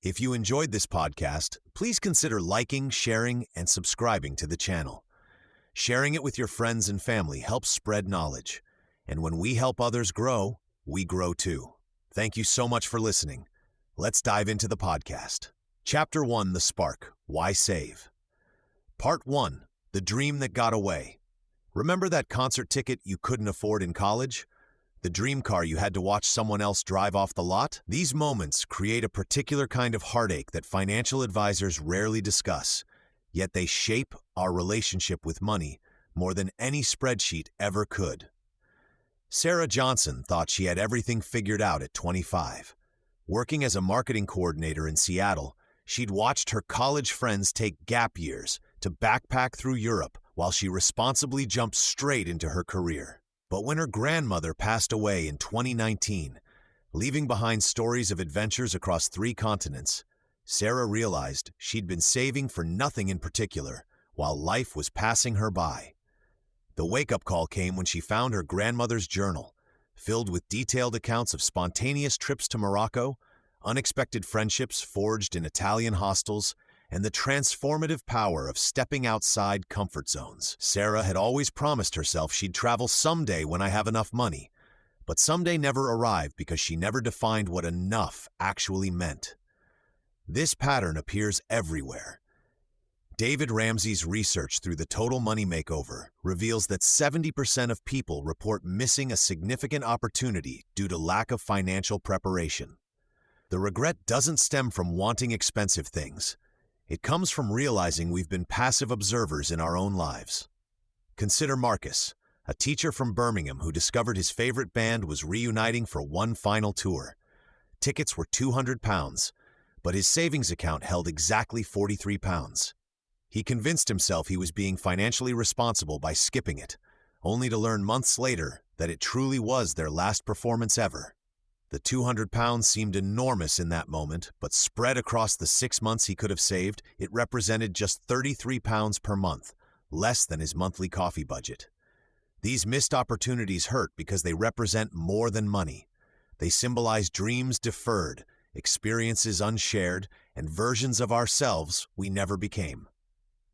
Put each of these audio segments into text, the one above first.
If you enjoyed this podcast, please consider liking, sharing, and subscribing to the channel. Sharing it with your friends and family helps spread knowledge. And when we help others grow, we grow too. Thank you so much for listening. Let's dive into the podcast. Chapter 1, The Spark, Why Save? Part 1, The Dream That Got Away. Remember that concert ticket you couldn't afford in college? The dream car you had to watch someone else drive off the lot? These moments create a particular kind of heartache that financial advisors rarely discuss, yet they shape our relationship with money more than any spreadsheet ever could. Sarah Johnson thought she had everything figured out at 25. Working as a marketing coordinator in Seattle, she'd watched her college friends take gap years to backpack through Europe while she responsibly jumped straight into her career. But when her grandmother passed away in 2019, leaving behind stories of adventures across 3 continents, Sarah realized she'd been saving for nothing in particular while life was passing her by. The wake-up call came when she found her grandmother's journal, filled with detailed accounts of spontaneous trips to Morocco, unexpected friendships forged in Italian hostels, and the transformative power of stepping outside comfort zones. Sarah had always promised herself she'd travel someday when I have enough money, but someday never arrived because she never defined what enough actually meant. This pattern appears everywhere. David Ramsey's research through the Total Money Makeover reveals that 70% of people report missing a significant opportunity due to lack of financial preparation. The regret doesn't stem from wanting expensive things. It comes from realizing we've been passive observers in our own lives. Consider Marcus, a teacher from Birmingham who discovered his favorite band was reuniting for one final tour. Tickets were £200, but his savings account held exactly £43. He convinced himself he was being financially responsible by skipping it, only to learn months later that it truly was their last performance ever. The £200 seemed enormous in that moment, but spread across the 6 months he could have saved, it represented just £33 per month, less than his monthly coffee budget. These missed opportunities hurt because they represent more than money. They symbolize dreams deferred, experiences unshared, and versions of ourselves we never became.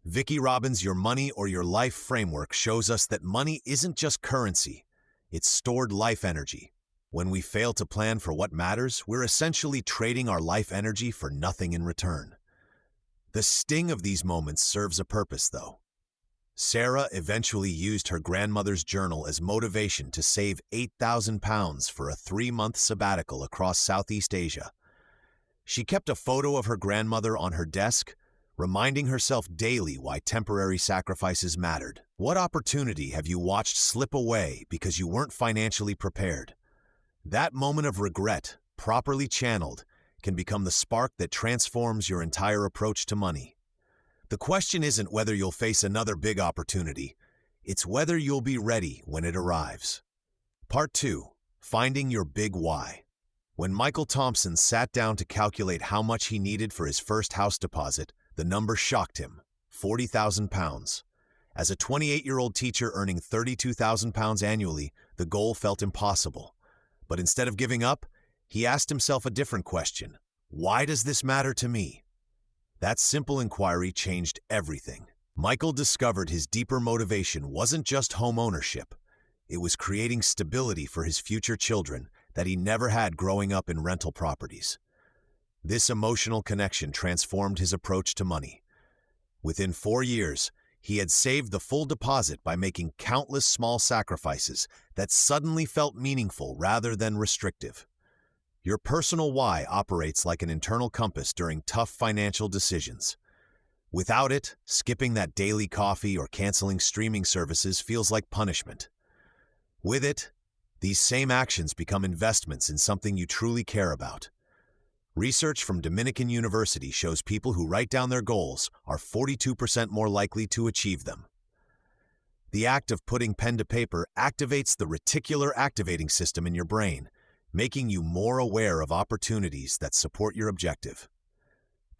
Vicki Robbins' Your Money or Your Life framework shows us that money isn't just currency, it's stored life energy. When we fail to plan for what matters, we're essentially trading our life energy for nothing in return. The sting of these moments serves a purpose, though. Sarah eventually used her grandmother's journal as motivation to save £8,000 for a 3-month sabbatical across Southeast Asia. She kept a photo of her grandmother on her desk, reminding herself daily why temporary sacrifices mattered. What opportunity have you watched slip away because you weren't financially prepared? That moment of regret, properly channeled, can become the spark that transforms your entire approach to money. The question isn't whether you'll face another big opportunity, it's whether you'll be ready when it arrives. Part 2, Finding Your Big Why. When Michael Thompson sat down to calculate how much he needed for his first house deposit, the number shocked him, £40,000. As a 28-year-old teacher earning £32,000 annually, the goal felt impossible. But instead of giving up, he asked himself a different question. Why does this matter to me? That simple inquiry changed everything. Michael discovered his deeper motivation wasn't just home ownership. It was creating stability for his future children that he never had growing up in rental properties. This emotional connection transformed his approach to money. Within 4 years, he had saved the full deposit by making countless small sacrifices that suddenly felt meaningful rather than restrictive. Your personal why operates like an internal compass during tough financial decisions. Without it, skipping that daily coffee or canceling streaming services feels like punishment. With it, these same actions become investments in something you truly care about. Research from Dominican University shows people who write down their goals are 42% more likely to achieve them. The act of putting pen to paper activates the reticular activating system in your brain, making you more aware of opportunities that support your objective.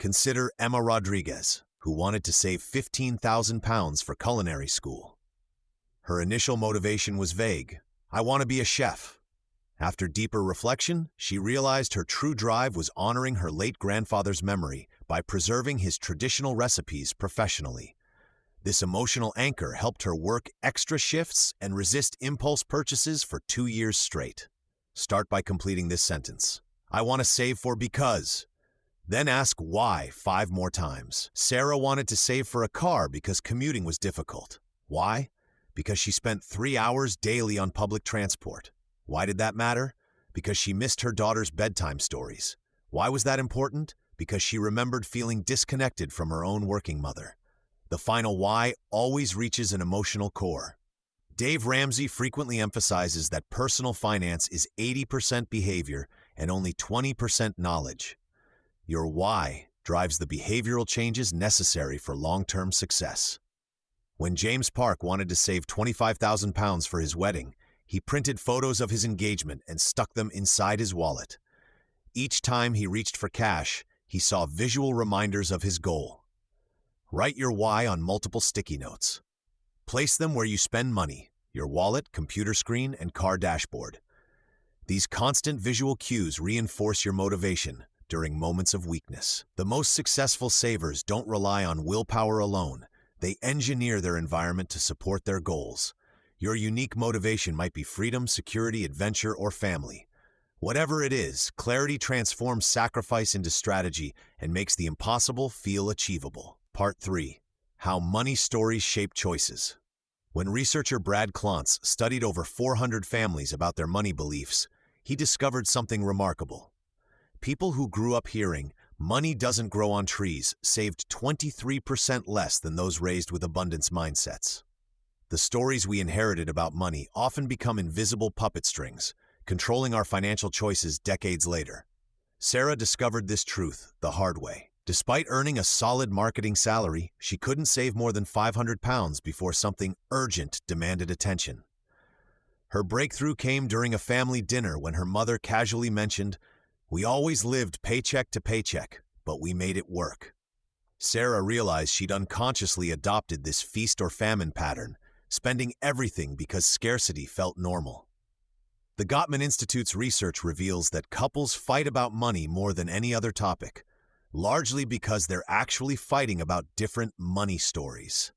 Consider Emma Rodriguez, who wanted to save £15,000 for culinary school. Her initial motivation was vague. I want to be a chef. After deeper reflection, she realized her true drive was honoring her late grandfather's memory by preserving his traditional recipes professionally. This emotional anchor helped her work extra shifts and resist impulse purchases for 2 years straight. Start by completing this sentence. I want to save for because. Then ask why 5 more times. Sarah wanted to save for a car because commuting was difficult. Why? Because she spent 3 hours daily on public transport. Why did that matter? Because she missed her daughter's bedtime stories. Why was that important? Because she remembered feeling disconnected from her own working mother. The final why always reaches an emotional core. Dave Ramsey frequently emphasizes that personal finance is 80% behavior and only 20% knowledge. Your why drives the behavioral changes necessary for long-term success. When James Park wanted to save £25,000 for his wedding, he printed photos of his engagement and stuck them inside his wallet. Each time he reached for cash, he saw visual reminders of his goal. Write your why on multiple sticky notes. Place them where you spend money: your wallet, computer screen, and car dashboard. These constant visual cues reinforce your motivation during moments of weakness. The most successful savers don't rely on willpower alone. They engineer their environment to support their goals. Your unique motivation might be freedom, security, adventure, or family. Whatever it is, clarity transforms sacrifice into strategy and makes the impossible feel achievable. Part 3. How Money Stories Shape Choices. When researcher Brad Klontz studied over 400 families about their money beliefs, he discovered something remarkable. People who grew up hearing, "money doesn't grow on trees," saved 23% less than those raised with abundance mindsets. The stories we inherited about money often become invisible puppet strings, controlling our financial choices decades later. Sarah discovered this truth the hard way. Despite earning a solid marketing salary, she couldn't save more than £500 before something urgent demanded attention. Her breakthrough came during a family dinner when her mother casually mentioned, "We always lived paycheck to paycheck, but we made it work." Sarah realized she'd unconsciously adopted this feast or famine pattern, spending everything because scarcity felt normal. The Gottman Institute's research reveals that couples fight about money more than any other topic, largely because they're actually fighting about different money stories.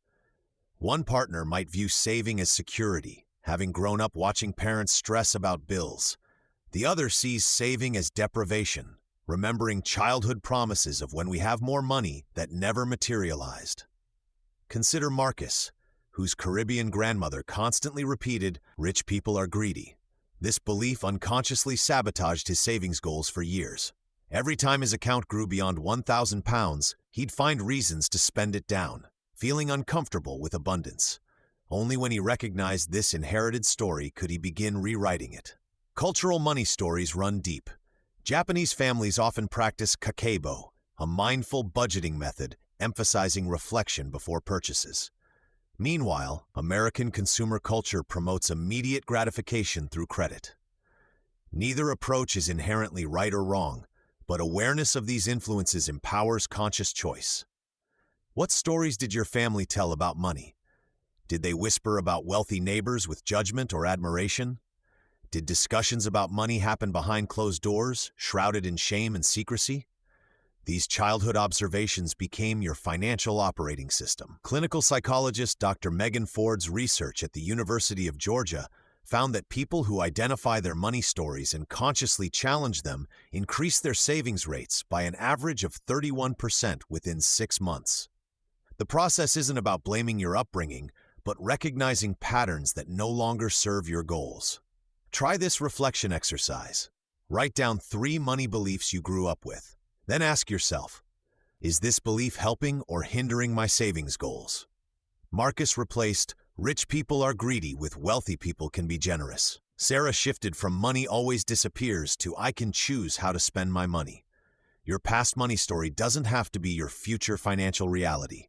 One partner might view saving as security, having grown up watching parents stress about bills. The other sees saving as deprivation, remembering childhood promises of when we have more money that never materialized. Consider Marcus, whose Caribbean grandmother constantly repeated, "Rich people are greedy." This belief unconsciously sabotaged his savings goals for years. Every time his account grew beyond £1,000, he'd find reasons to spend it down, feeling uncomfortable with abundance. Only when he recognized this inherited story could he begin rewriting it. Cultural money stories run deep. Japanese families often practice kakeibo, a mindful budgeting method emphasizing reflection before purchases. Meanwhile, American consumer culture promotes immediate gratification through credit. Neither approach is inherently right or wrong, but awareness of these influences empowers conscious choice. What stories did your family tell about money? Did they whisper about wealthy neighbors with judgment or admiration? Did discussions about money happen behind closed doors, shrouded in shame and secrecy? These childhood observations became your financial operating system. Clinical psychologist Dr. Megan Ford's research at the University of Georgia found that people who identify their money stories and consciously challenge them increase their savings rates by an average of 31% within 6 months. The process isn't about blaming your upbringing, but recognizing patterns that no longer serve your goals. Try this reflection exercise. Write down 3 money beliefs you grew up with. Then ask yourself, is this belief helping or hindering my savings goals? Marcus replaced, "Rich people are greedy" with "Wealthy people can be generous." Sarah shifted from "Money always disappears" to "I can choose how to spend my money." Your past money story doesn't have to be your future financial reality.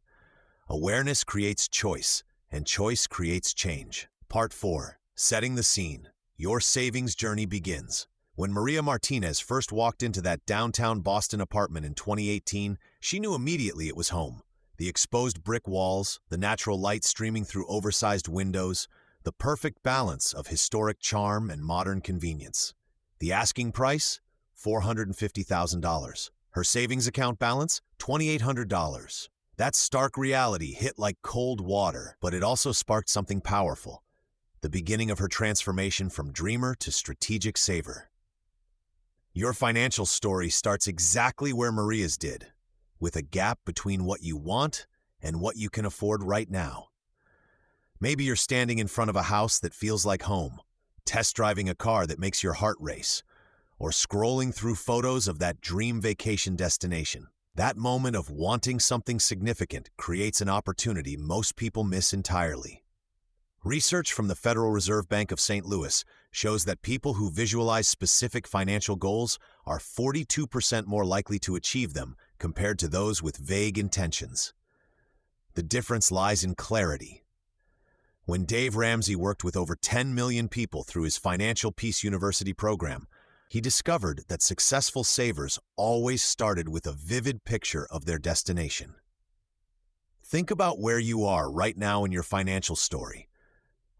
Awareness creates choice, and choice creates change. Part 4. Setting the Scene. Your savings journey begins. When Maria Martinez first walked into that downtown Boston apartment in 2018, she knew immediately it was home. The exposed brick walls, the natural light streaming through oversized windows, the perfect balance of historic charm and modern convenience. The asking price? $450,000. Her savings account balance? $2,800. That stark reality hit like cold water, but it also sparked something powerful. The beginning of her transformation from dreamer to strategic saver. Your financial story starts exactly where Maria's did, with a gap between what you want and what you can afford right now. Maybe you're standing in front of a house that feels like home, test driving a car that makes your heart race, or scrolling through photos of that dream vacation destination. That moment of wanting something significant creates an opportunity most people miss entirely. Research from the Federal Reserve Bank of St. Louis shows that people who visualize specific financial goals are 42% more likely to achieve them compared to those with vague intentions. The difference lies in clarity. When Dave Ramsey worked with over 10 million people through his Financial Peace University program, he discovered that successful savers always started with a vivid picture of their destination. Think about where you are right now in your financial story.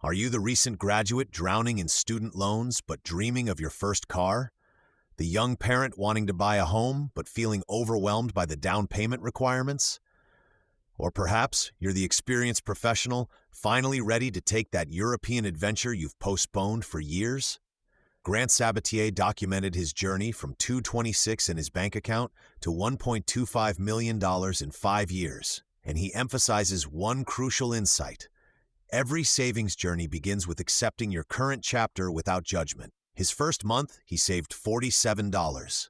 Are you the recent graduate drowning in student loans but dreaming of your first car? The young parent wanting to buy a home but feeling overwhelmed by the down payment requirements? Or perhaps you're the experienced professional finally ready to take that European adventure you've postponed for years? Grant Sabatier documented his journey from $226 in his bank account to $1.25 million in 5 years, and he emphasizes one crucial insight. Every savings journey begins with accepting your current chapter without judgment. His first month, he saved $47.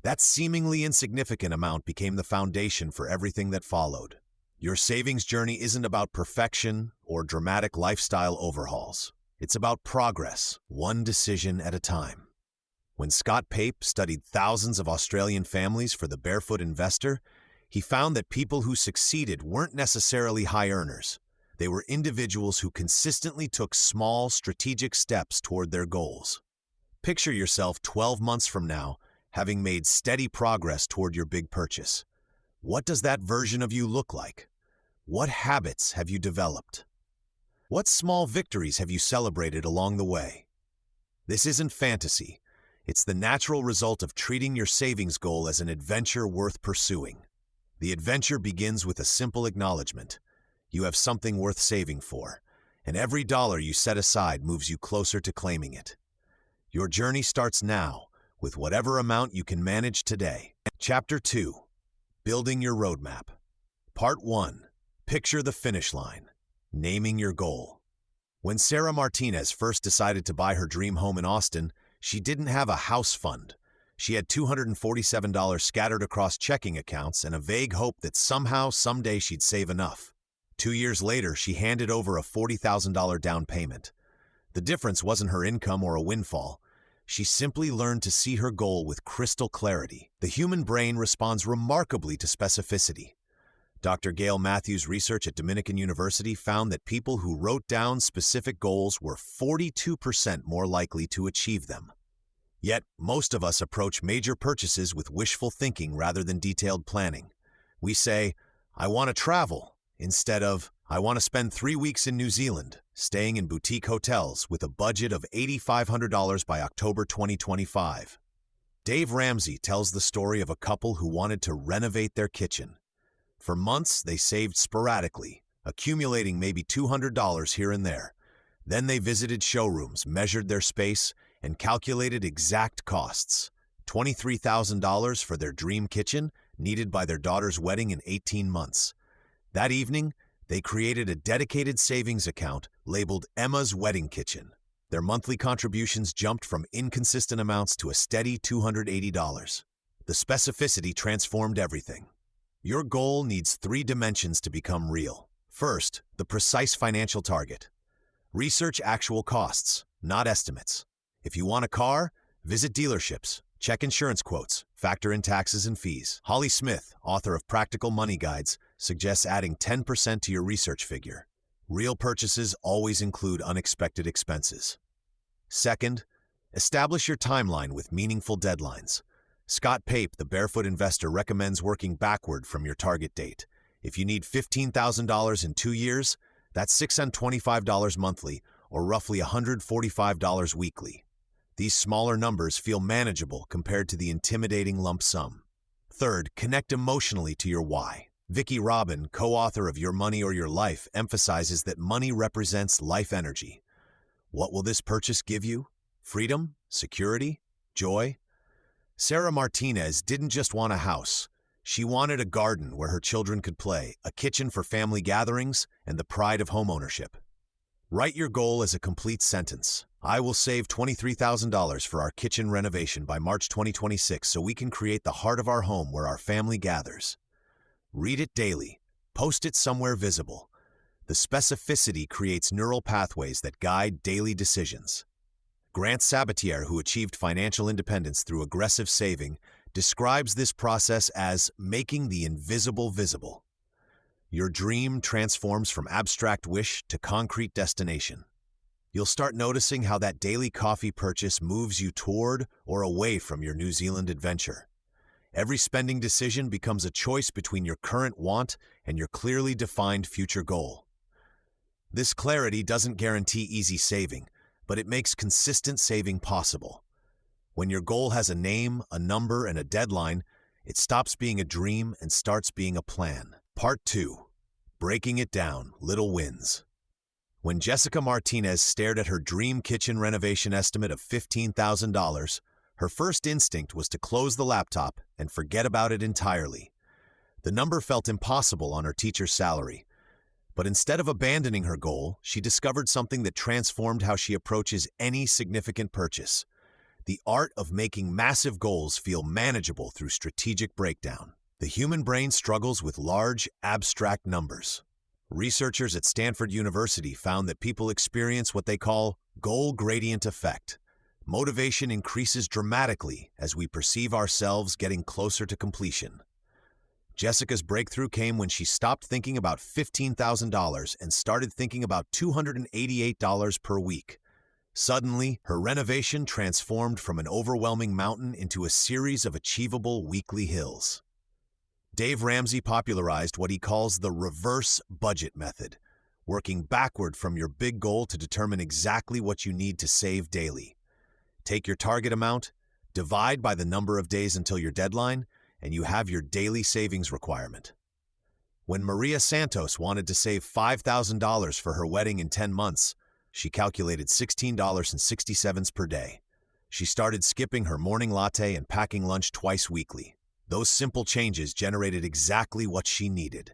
That seemingly insignificant amount became the foundation for everything that followed. Your savings journey isn't about perfection or dramatic lifestyle overhauls. It's about progress, one decision at a time. When Scott Pape studied thousands of Australian families for The Barefoot Investor, he found that people who succeeded weren't necessarily high earners. They were individuals who consistently took small, strategic steps toward their goals. Picture yourself 12 months from now, having made steady progress toward your big purchase. What does that version of you look like? What habits have you developed? What small victories have you celebrated along the way? This isn't fantasy. It's the natural result of treating your savings goal as an adventure worth pursuing. The adventure begins with a simple acknowledgement. You have something worth saving for, and every dollar you set aside moves you closer to claiming it. Your journey starts now, with whatever amount you can manage today. Chapter 2. Building your roadmap. Part 1. Picture the finish line. Naming your goal. When Sarah Martinez first decided to buy her dream home in Austin, she didn't have a house fund. She had $247 scattered across checking accounts and a vague hope that somehow, someday she'd save enough. 2 years later, she handed over a $40,000 down payment. The difference wasn't her income or a windfall. She simply learned to see her goal with crystal clarity. The human brain responds remarkably to specificity. Dr. Gail Matthews' research at Dominican University found that people who wrote down specific goals were 42% more likely to achieve them. Yet, most of us approach major purchases with wishful thinking rather than detailed planning. We say, "I want to travel," instead of, "I want to spend 3 weeks in New Zealand, staying in boutique hotels with a budget of $8,500 by October 2025. Dave Ramsey tells the story of a couple who wanted to renovate their kitchen. For months, they saved sporadically, accumulating maybe $200 here and there. Then they visited showrooms, measured their space, and calculated exact costs. $23,000 for their dream kitchen, needed by their daughter's wedding in 18 months. That evening, they created a dedicated savings account labeled Emma's Wedding Kitchen. Their monthly contributions jumped from inconsistent amounts to a steady $280. The specificity transformed everything. Your goal needs 3 dimensions to become real. First, the precise financial target. Research actual costs, not estimates. If you want a car, visit dealerships, check insurance quotes, factor in taxes and fees. Holly Smith, author of Practical Money Guides, suggests adding 10% to your research figure. Real purchases always include unexpected expenses. Second, establish your timeline with meaningful deadlines. Scott Pape, the Barefoot Investor, recommends working backward from your target date. If you need $15,000 in 2 years, that's $625 monthly, or roughly $145 weekly. These smaller numbers feel manageable compared to the intimidating lump sum. Third, connect emotionally to your why. Vicki Robin, co-author of Your Money or Your Life, emphasizes that money represents life energy. What will this purchase give you? Freedom? Security? Joy? Sarah Martinez didn't just want a house. She wanted a garden where her children could play, a kitchen for family gatherings, and the pride of homeownership. Write your goal as a complete sentence. I will save $23,000 for our kitchen renovation by March 2026 so we can create the heart of our home where our family gathers. Read it daily. Post it somewhere visible. The specificity creates neural pathways that guide daily decisions. Grant Sabatier, who achieved financial independence through aggressive saving, describes this process as making the invisible visible. Your dream transforms from abstract wish to concrete destination. You'll start noticing how that daily coffee purchase moves you toward or away from your New Zealand adventure. Every spending decision becomes a choice between your current want and your clearly defined future goal. This clarity doesn't guarantee easy saving, but it makes consistent saving possible. When your goal has a name, a number, and a deadline, it stops being a dream and starts being a plan. Part 2. Breaking it down, little wins. When Jessica Martinez stared at her dream kitchen renovation estimate of $15,000, her first instinct was to close the laptop and forget about it entirely. The number felt impossible on her teacher's salary. But instead of abandoning her goal, she discovered something that transformed how she approaches any significant purchase: the art of making massive goals feel manageable through strategic breakdown. The human brain struggles with large, abstract numbers. Researchers at Stanford University found that people experience what they call goal gradient effect. Motivation increases dramatically as we perceive ourselves getting closer to completion. Jessica's breakthrough came when she stopped thinking about $15,000 and started thinking about $288 per week. Suddenly, her renovation transformed from an overwhelming mountain into a series of achievable weekly hills. Dave Ramsey popularized what he calls the reverse budget method, working backward from your big goal to determine exactly what you need to save daily. Take your target amount, divide by the number of days until your deadline, and you have your daily savings requirement. When Maria Santos wanted to save $5,000 for her wedding in 10 months, she calculated $16.67 per day. She started skipping her morning latte and packing lunch twice weekly. Those simple changes generated exactly what she needed.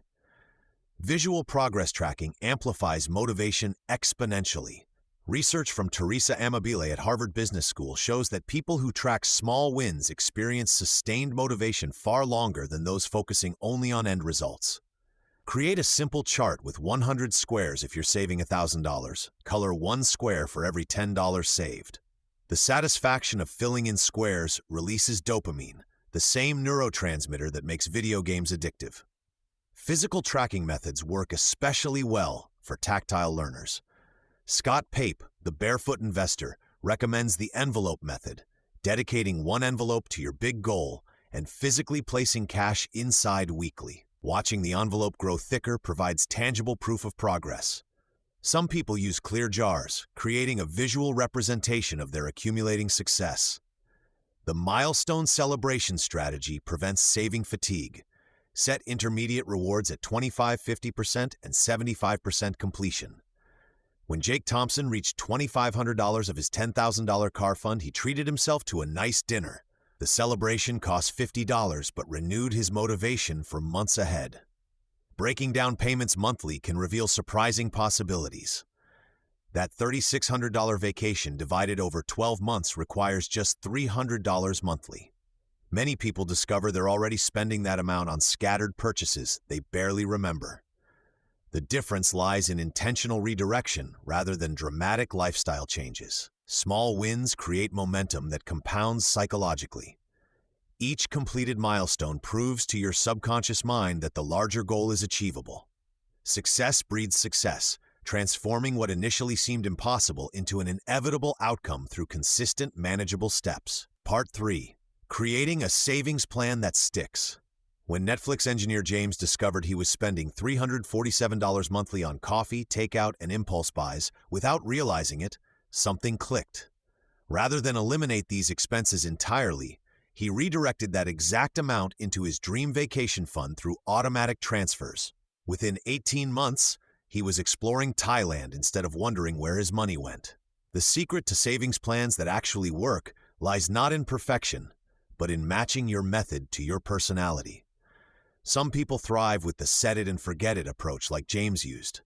Visual progress tracking amplifies motivation exponentially. Research from Teresa Amabile at Harvard Business School shows that people who track small wins experience sustained motivation far longer than those focusing only on end results. Create a simple chart with 100 squares if you're saving $1,000. Color one square for every $10 saved. The satisfaction of filling in squares releases dopamine, the same neurotransmitter that makes video games addictive. Physical tracking methods work especially well for tactile learners. Scott Pape, the barefoot investor, recommends the envelope method, dedicating one envelope to your big goal and physically placing cash inside weekly. Watching the envelope grow thicker provides tangible proof of progress. Some people use clear jars, creating a visual representation of their accumulating success. The milestone celebration strategy prevents saving fatigue. Set intermediate rewards at 25%, 50%, and 75% completion. When Jake Thompson reached $2,500 of his $10,000 car fund, he treated himself to a nice dinner. The celebration cost $50 but renewed his motivation for months ahead. Breaking down payments monthly can reveal surprising possibilities. That $3,600 vacation divided over 12 months requires just $300 monthly. Many people discover they're already spending that amount on scattered purchases they barely remember. The difference lies in intentional redirection rather than dramatic lifestyle changes. Small wins create momentum that compounds psychologically. Each completed milestone proves to your subconscious mind that the larger goal is achievable. Success breeds success, transforming what initially seemed impossible into an inevitable outcome through consistent, manageable steps. Part 3. Creating a savings plan that sticks. When Netflix engineer James discovered he was spending $347 monthly on coffee, takeout, and impulse buys without realizing it, something clicked. Rather than eliminate these expenses entirely, he redirected that exact amount into his dream vacation fund through automatic transfers. Within 18 months, he was exploring Thailand instead of wondering where his money went. The secret to savings plans that actually work lies not in perfection, but in matching your method to your personality. Some people thrive with the set it and forget it approach like James used.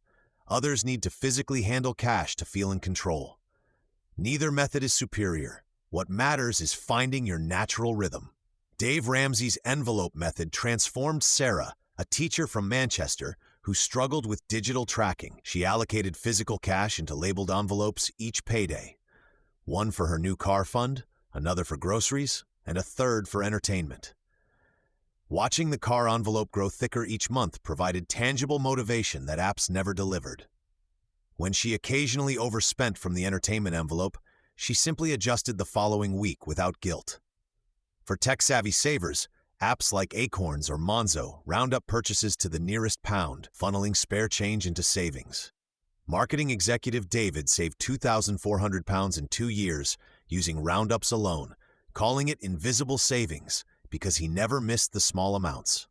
Others need to physically handle cash to feel in control. Neither method is superior. What matters is finding your natural rhythm. Dave Ramsey's envelope method transformed Sarah, a teacher from Manchester who struggled with digital tracking. She allocated physical cash into labeled envelopes each payday. One for her new car fund, another for groceries, and a third for entertainment. Watching the car envelope grow thicker each month provided tangible motivation that apps never delivered. When she occasionally overspent from the entertainment envelope, she simply adjusted the following week without guilt. For tech-savvy savers, apps like Acorns or Monzo round up purchases to the nearest pound, funneling spare change into savings. Marketing executive David saved £2,400 in 2 years using roundups alone, calling it invisible savings because he never missed the small amounts.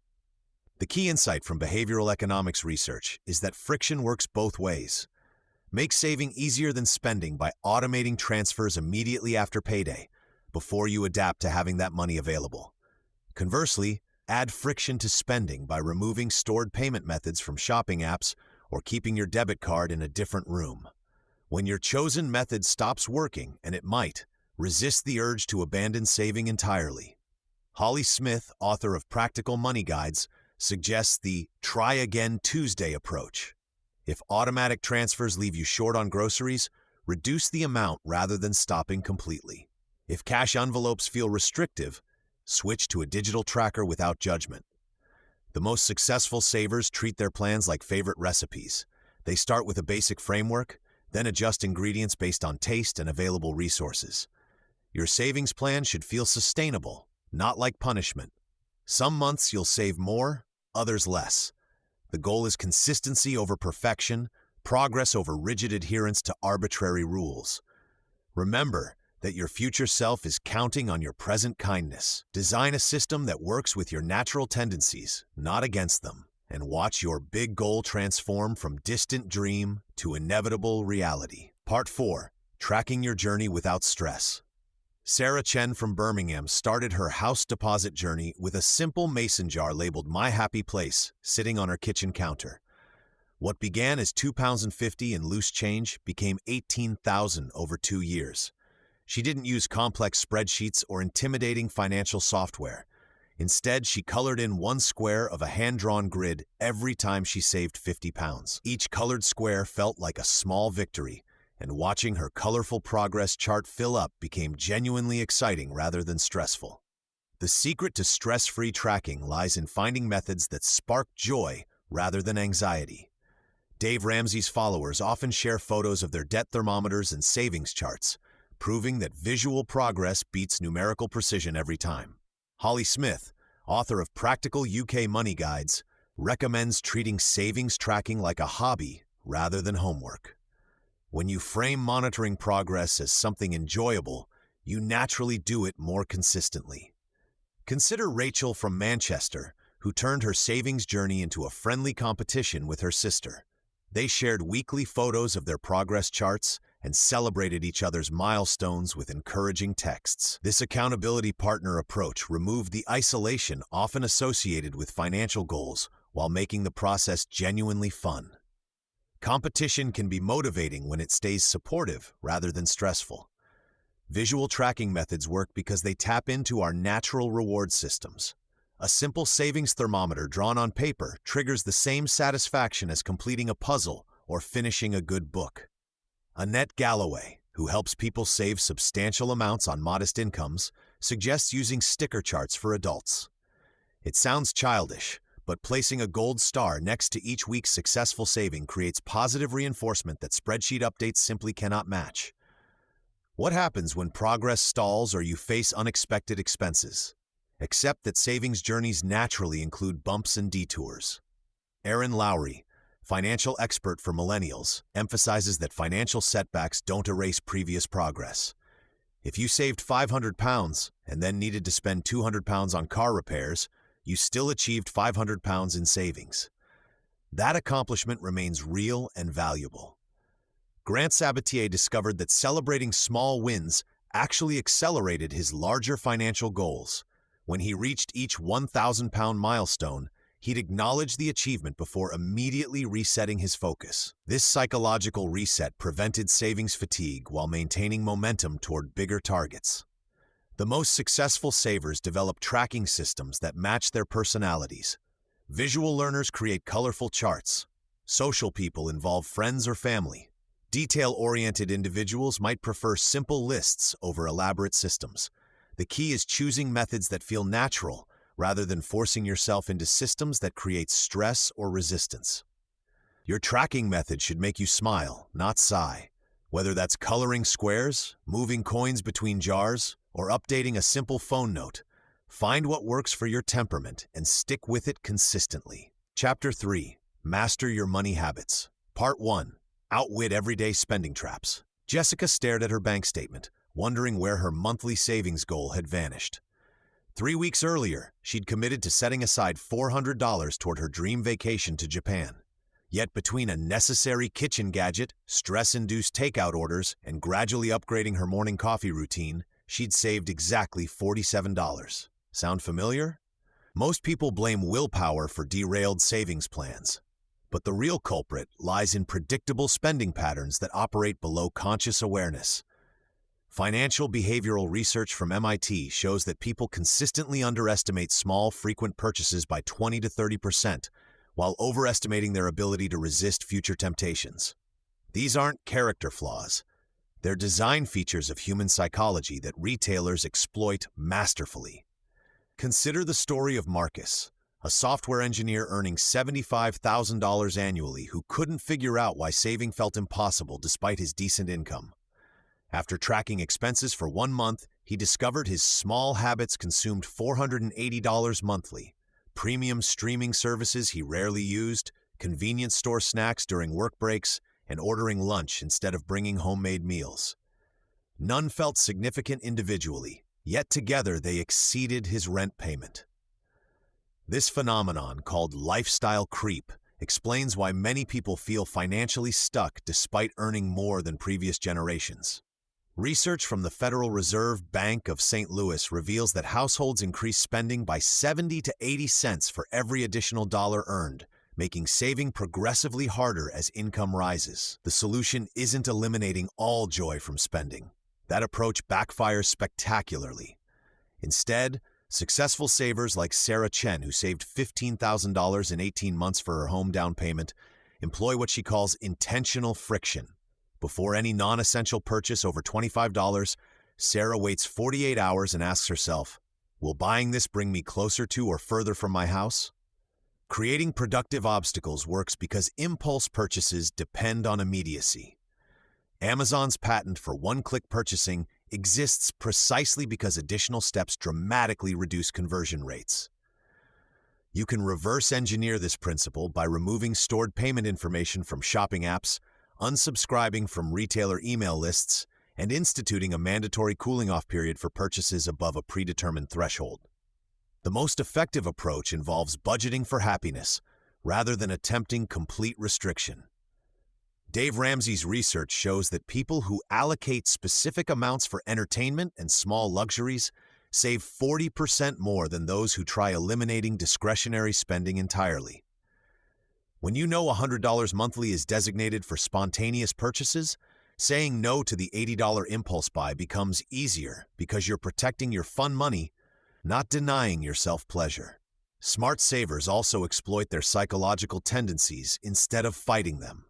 The key insight from behavioral economics research is that friction works both ways. Make saving easier than spending by automating transfers immediately after payday, before you adapt to having that money available. Conversely, add friction to spending by removing stored payment methods from shopping apps or keeping your debit card in a different room. When your chosen method stops working, and it might, resist the urge to abandon saving entirely. Holly Smith, author of Practical Money Guides, suggests the Try Again Tuesday approach. If automatic transfers leave you short on groceries, reduce the amount rather than stopping completely. If cash envelopes feel restrictive, switch to a digital tracker without judgment. The most successful savers treat their plans like favorite recipes. They start with a basic framework, then adjust ingredients based on taste and available resources. Your savings plan should feel sustainable, not like punishment. Some months you'll save more, others less. The goal is consistency over perfection, progress over rigid adherence to arbitrary rules. Remember that your future self is counting on your present kindness. Design a system that works with your natural tendencies, not against them, and watch your big goal transform from distant dream to inevitable reality. Part 4. Tracking your journey without stress. Sarah Chen from Birmingham started her house deposit journey with a simple mason jar labeled My Happy Place sitting on her kitchen counter. What began as £2.50 in loose change became $18,000 over 2 years. She didn't use complex spreadsheets or intimidating financial software. Instead, she colored in one square of a hand-drawn grid every time she saved £50. Each colored square felt like a small victory, and watching her colorful progress chart fill up became genuinely exciting rather than stressful. The secret to stress-free tracking lies in finding methods that spark joy rather than anxiety. Dave Ramsey's followers often share photos of their debt thermometers and savings charts, proving that visual progress beats numerical precision every time. Holly Smith, author of Practical UK Money Guides, recommends treating savings tracking like a hobby rather than homework. When you frame monitoring progress as something enjoyable, you naturally do it more consistently. Consider Rachel from Manchester, who turned her savings journey into a friendly competition with her sister. They shared weekly photos of their progress charts and celebrated each other's milestones with encouraging texts. This accountability partner approach removed the isolation often associated with financial goals while making the process genuinely fun. Competition can be motivating when it stays supportive rather than stressful. Visual tracking methods work because they tap into our natural reward systems. A simple savings thermometer drawn on paper triggers the same satisfaction as completing a puzzle or finishing a good book. Annette Galloway, who helps people save substantial amounts on modest incomes, suggests using sticker charts for adults. It sounds childish, but placing a gold star next to each week's successful saving creates positive reinforcement that spreadsheet updates simply cannot match. What happens when progress stalls or you face unexpected expenses? Accept that savings journeys naturally include bumps and detours. Erin Lowry, financial expert for millennials, emphasizes that financial setbacks don't erase previous progress. If you saved 500 pounds and then needed to spend 200 pounds on car repairs, you still achieved 500 pounds in savings. That accomplishment remains real and valuable. Grant Sabatier discovered that celebrating small wins actually accelerated his larger financial goals. When he reached each 1,000-pound milestone, he'd acknowledge the achievement before immediately resetting his focus. This psychological reset prevented savings fatigue while maintaining momentum toward bigger targets. The most successful savers develop tracking systems that match their personalities. Visual learners create colorful charts. Social people involve friends or family. Detail-oriented individuals might prefer simple lists over elaborate systems. The key is choosing methods that feel natural, rather than forcing yourself into systems that create stress or resistance. Your tracking method should make you smile, not sigh. Whether that's coloring squares, moving coins between jars, or updating a simple phone note, find what works for your temperament and stick with it consistently. Chapter 3. Master Your Money Habits. Part 1. Outwit Everyday Spending Traps. Jessica stared at her bank statement, wondering where her monthly savings goal had vanished. 3 weeks earlier, she'd committed to setting aside $400 toward her dream vacation to Japan. Yet between a necessary kitchen gadget, stress-induced takeout orders, and gradually upgrading her morning coffee routine, she'd saved exactly $47. Sound familiar? Most people blame willpower for derailed savings plans. But the real culprit lies in predictable spending patterns that operate below conscious awareness. Financial behavioral research from MIT shows that people consistently underestimate small, frequent purchases by 20 to 30%, while overestimating their ability to resist future temptations. These aren't character flaws. They're design features of human psychology that retailers exploit masterfully. Consider the story of Marcus, a software engineer earning $75,000 annually who couldn't figure out why saving felt impossible despite his decent income. After tracking expenses for 1 month, he discovered his small habits consumed $480 monthly. Premium streaming services he rarely used, convenience store snacks during work breaks, and ordering lunch instead of bringing homemade meals. None felt significant individually, yet together they exceeded his rent payment. This phenomenon, called lifestyle creep, explains why many people feel financially stuck despite earning more than previous generations. Research from the Federal Reserve Bank of St. Louis reveals that households increase spending by 70 to 80 cents for every additional dollar earned, making saving progressively harder as income rises. The solution isn't eliminating all joy from spending. That approach backfires spectacularly. Instead, successful savers like Sarah Chen, who saved $15,000 in 18 months for her home down payment, employ what she calls intentional friction. Before any non-essential purchase over $25, Sarah waits 48 hours and asks herself, will buying this bring me closer to or further from my house? Creating productive obstacles works because impulse purchases depend on immediacy. Amazon's patent for one-click purchasing exists precisely because additional steps dramatically reduce conversion rates. You can reverse engineer this principle by removing stored payment information from shopping apps, unsubscribing from retailer email lists, and instituting a mandatory cooling-off period for purchases above a predetermined threshold. The most effective approach involves budgeting for happiness, rather than attempting complete restriction. Dave Ramsey's research shows that people who allocate specific amounts for entertainment and small luxuries save 40% more than those who try eliminating discretionary spending entirely. When you know $100 monthly is designated for spontaneous purchases, saying no to the $80 impulse buy becomes easier because you're protecting your fun money, not denying yourself pleasure. Smart savers also exploit their psychological tendencies instead of fighting them.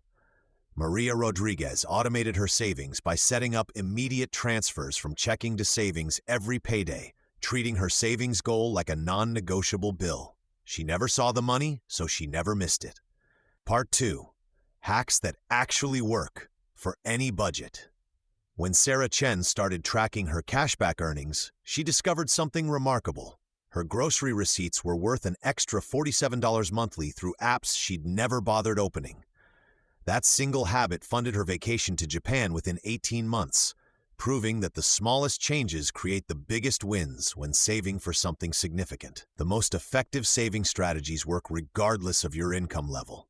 Maria Rodriguez automated her savings by setting up immediate transfers from checking to savings every payday, treating her savings goal like a non-negotiable bill. She never saw the money, so she never missed it. Part 2. Hacks that actually work for any budget. When Sarah Chen started tracking her cashback earnings, she discovered something remarkable. Her grocery receipts were worth an extra $47 monthly through apps she'd never bothered opening. That single habit funded her vacation to Japan within 18 months, proving that the smallest changes create the biggest wins when saving for something significant. The most effective saving strategies work regardless of your income level.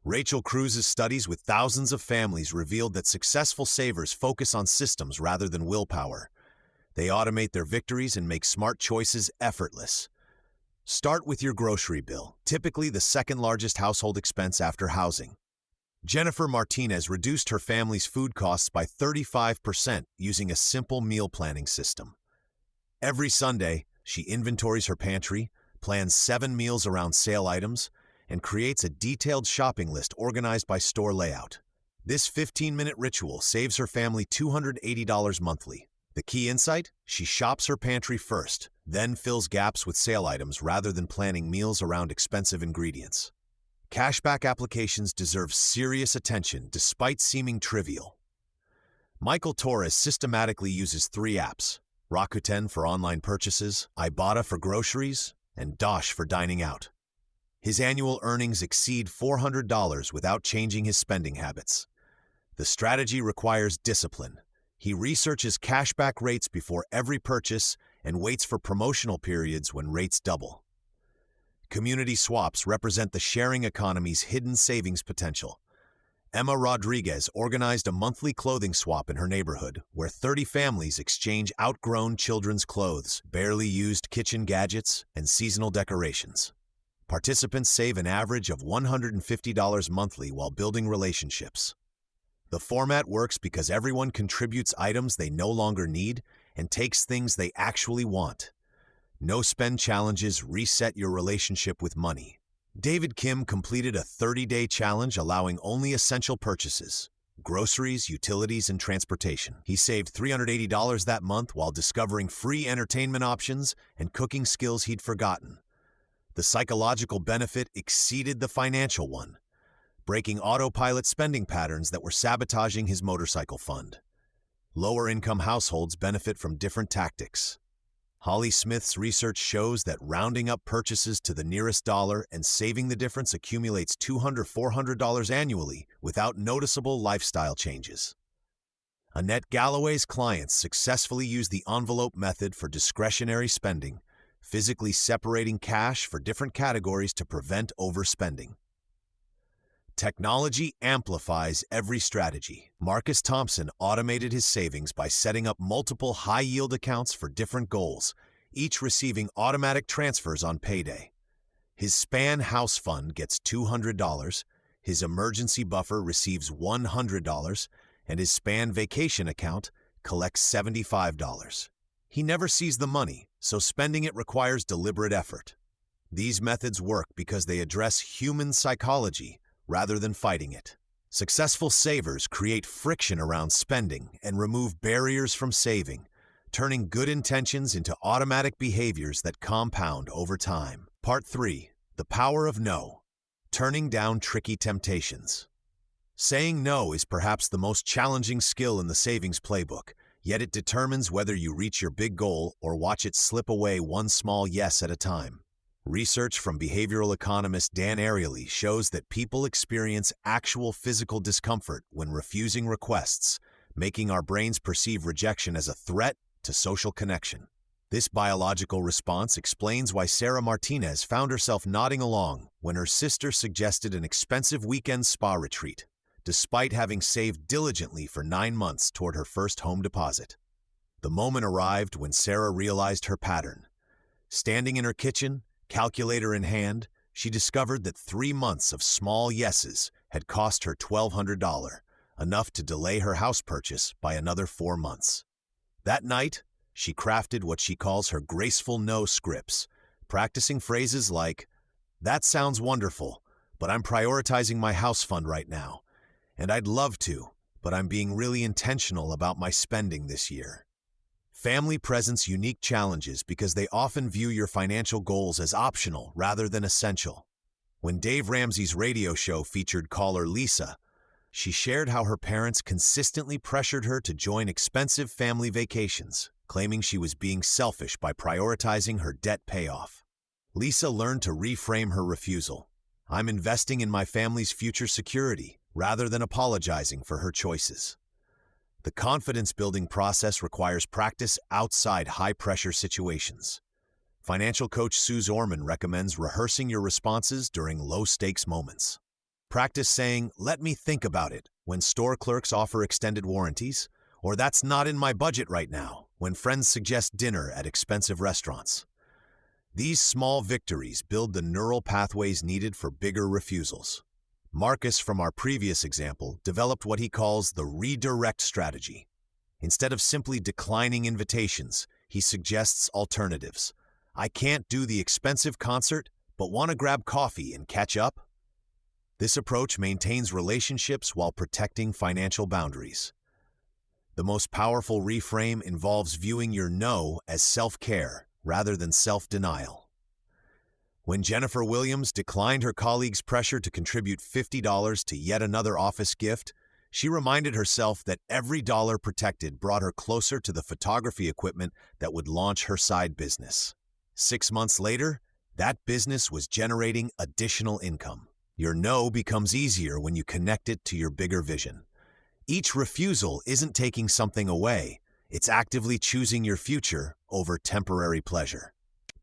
Rachel Cruz's studies with thousands of families revealed that successful savers focus on systems rather than willpower. They automate their victories and make smart choices effortless. Start with your grocery bill, typically the second largest household expense after housing. Jennifer Martinez reduced her family's food costs by 35% using a simple meal planning system. Every Sunday, she inventories her pantry, plans 7 meals around sale items, and creates a detailed shopping list organized by store layout. This 15-minute ritual saves her family $280 monthly. The key insight? She shops her pantry first, then fills gaps with sale items rather than planning meals around expensive ingredients. Cashback applications deserve serious attention despite seeming trivial. Michael Torres systematically uses 3 apps: Rakuten for online purchases, Ibotta for groceries, and Dosh for dining out. His annual earnings exceed $400 without changing his spending habits. The strategy requires discipline. He researches cashback rates before every purchase and waits for promotional periods when rates double. Community swaps represent the sharing economy's hidden savings potential. Emma Rodriguez organized a monthly clothing swap in her neighborhood, where 30 families exchange outgrown children's clothes, barely used kitchen gadgets, and seasonal decorations. Participants save an average of $150 monthly while building relationships. The format works because everyone contributes items they no longer need and takes things they actually want. No spend challenges reset your relationship with money. David Kim completed a 30-day challenge allowing only essential purchases: groceries, utilities, and transportation. He saved $380 that month while discovering free entertainment options and cooking skills he'd forgotten. The psychological benefit exceeded the financial one, breaking autopilot spending patterns that were sabotaging his motorcycle fund. Lower-income households benefit from different tactics. Holly Smith's research shows that rounding up purchases to the nearest dollar and saving the difference accumulates $200–400 annually without noticeable lifestyle changes. Annette Galloway's clients successfully use the envelope method for discretionary spending, physically separating cash for different categories to prevent overspending. Technology amplifies every strategy. Marcus Thompson automated his savings by setting up multiple high-yield accounts for different goals, each receiving automatic transfers on payday. His SPAN house fund gets $200, his emergency buffer receives $100, and his SPAN vacation account collects $75. He never sees the money, so spending it requires deliberate effort. These methods work because they address human psychology rather than fighting it. Successful savers create friction around spending and remove barriers from saving, turning good intentions into automatic behaviors that compound over time. Part 3. The Power of No. Turning down tricky temptations. Saying no is perhaps the most challenging skill in the savings playbook, yet it determines whether you reach your big goal or watch it slip away one small yes at a time. Research from behavioral economist Dan Ariely shows that people experience actual physical discomfort when refusing requests, making our brains perceive rejection as a threat to social connection. This biological response explains why Sarah Martinez found herself nodding along when her sister suggested an expensive weekend spa retreat, despite having saved diligently for 9 months toward her first home deposit. The moment arrived when Sarah realized her pattern. Standing in her kitchen, calculator in hand, she discovered that 3 months of small yeses had cost her $1,200, enough to delay her house purchase by another 4 months. That night, she crafted what she calls her graceful no scripts, practicing phrases like, "That sounds wonderful, but I'm prioritizing my house fund right now. And I'd love to, but I'm being really intentional about my spending this year." Family presents unique challenges because they often view your financial goals as optional rather than essential. When Dave Ramsey's radio show featured caller Lisa, she shared how her parents consistently pressured her to join expensive family vacations, claiming she was being selfish by prioritizing her debt payoff. Lisa learned to reframe her refusal. "I'm investing in my family's future security," rather than apologizing for her choices. The confidence-building process requires practice outside high-pressure situations. Financial coach Suze Orman recommends rehearsing your responses during low-stakes moments. Practice saying, "Let me think about it," when store clerks offer extended warranties, or "That's not in my budget right now," when friends suggest dinner at expensive restaurants. These small victories build the neural pathways needed for bigger refusals. Marcus, from our previous example, developed what he calls the redirect strategy. Instead of simply declining invitations, he suggests alternatives. "I can't do the expensive concert, but want to grab coffee and catch up?" This approach maintains relationships while protecting financial boundaries. The most powerful reframe involves viewing your no as self-care rather than self-denial. When Jennifer Williams declined her colleague's pressure to contribute $50 to yet another office gift, she reminded herself that every dollar protected brought her closer to the photography equipment that would launch her side business. 6 months later, that business was generating additional income. Your no becomes easier when you connect it to your bigger vision. Each refusal isn't taking something away, it's actively choosing your future over temporary pleasure.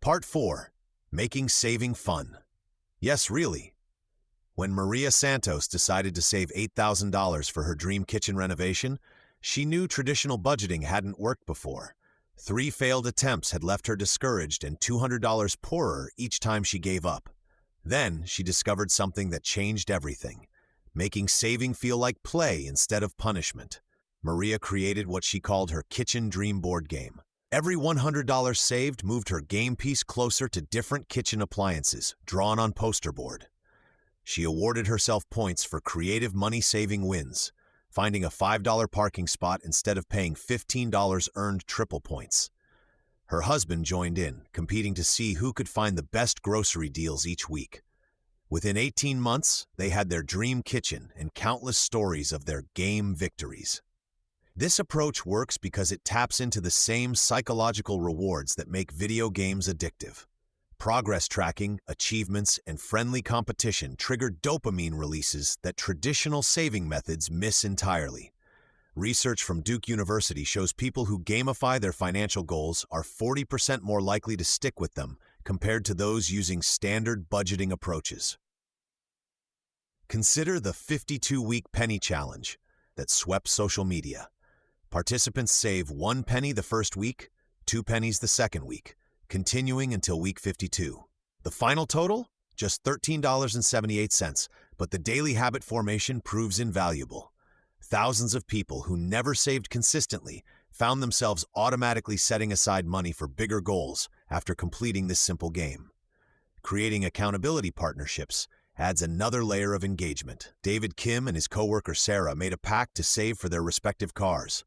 Part 4. Making saving fun. Yes, really. When Maria Santos decided to save $8,000 for her dream kitchen renovation, she knew traditional budgeting hadn't worked before. 3 failed attempts had left her discouraged and $200 poorer each time she gave up. Then she discovered something that changed everything, making saving feel like play instead of punishment. Maria created what she called her kitchen dream board game. Every $100 saved moved her game piece closer to different kitchen appliances, drawn on poster board. She awarded herself points for creative money-saving wins. Finding a $5 parking spot instead of paying $15 earned triple points. Her husband joined in, competing to see who could find the best grocery deals each week. Within 18 months, they had their dream kitchen and countless stories of their game victories. This approach works because it taps into the same psychological rewards that make video games addictive. Progress tracking, achievements, and friendly competition trigger dopamine releases that traditional saving methods miss entirely. Research from Duke University shows people who gamify their financial goals are 40% more likely to stick with them compared to those using standard budgeting approaches. Consider the 52-week penny challenge that swept social media. Participants save 1 penny the first week, 2 pennies the second week, continuing until week 52. The final total? Just $13.78, but the daily habit formation proves invaluable. Thousands of people who never saved consistently found themselves automatically setting aside money for bigger goals after completing this simple game. Creating accountability partnerships adds another layer of engagement. David Kim and his coworker Sarah made a pact to save for their respective cars.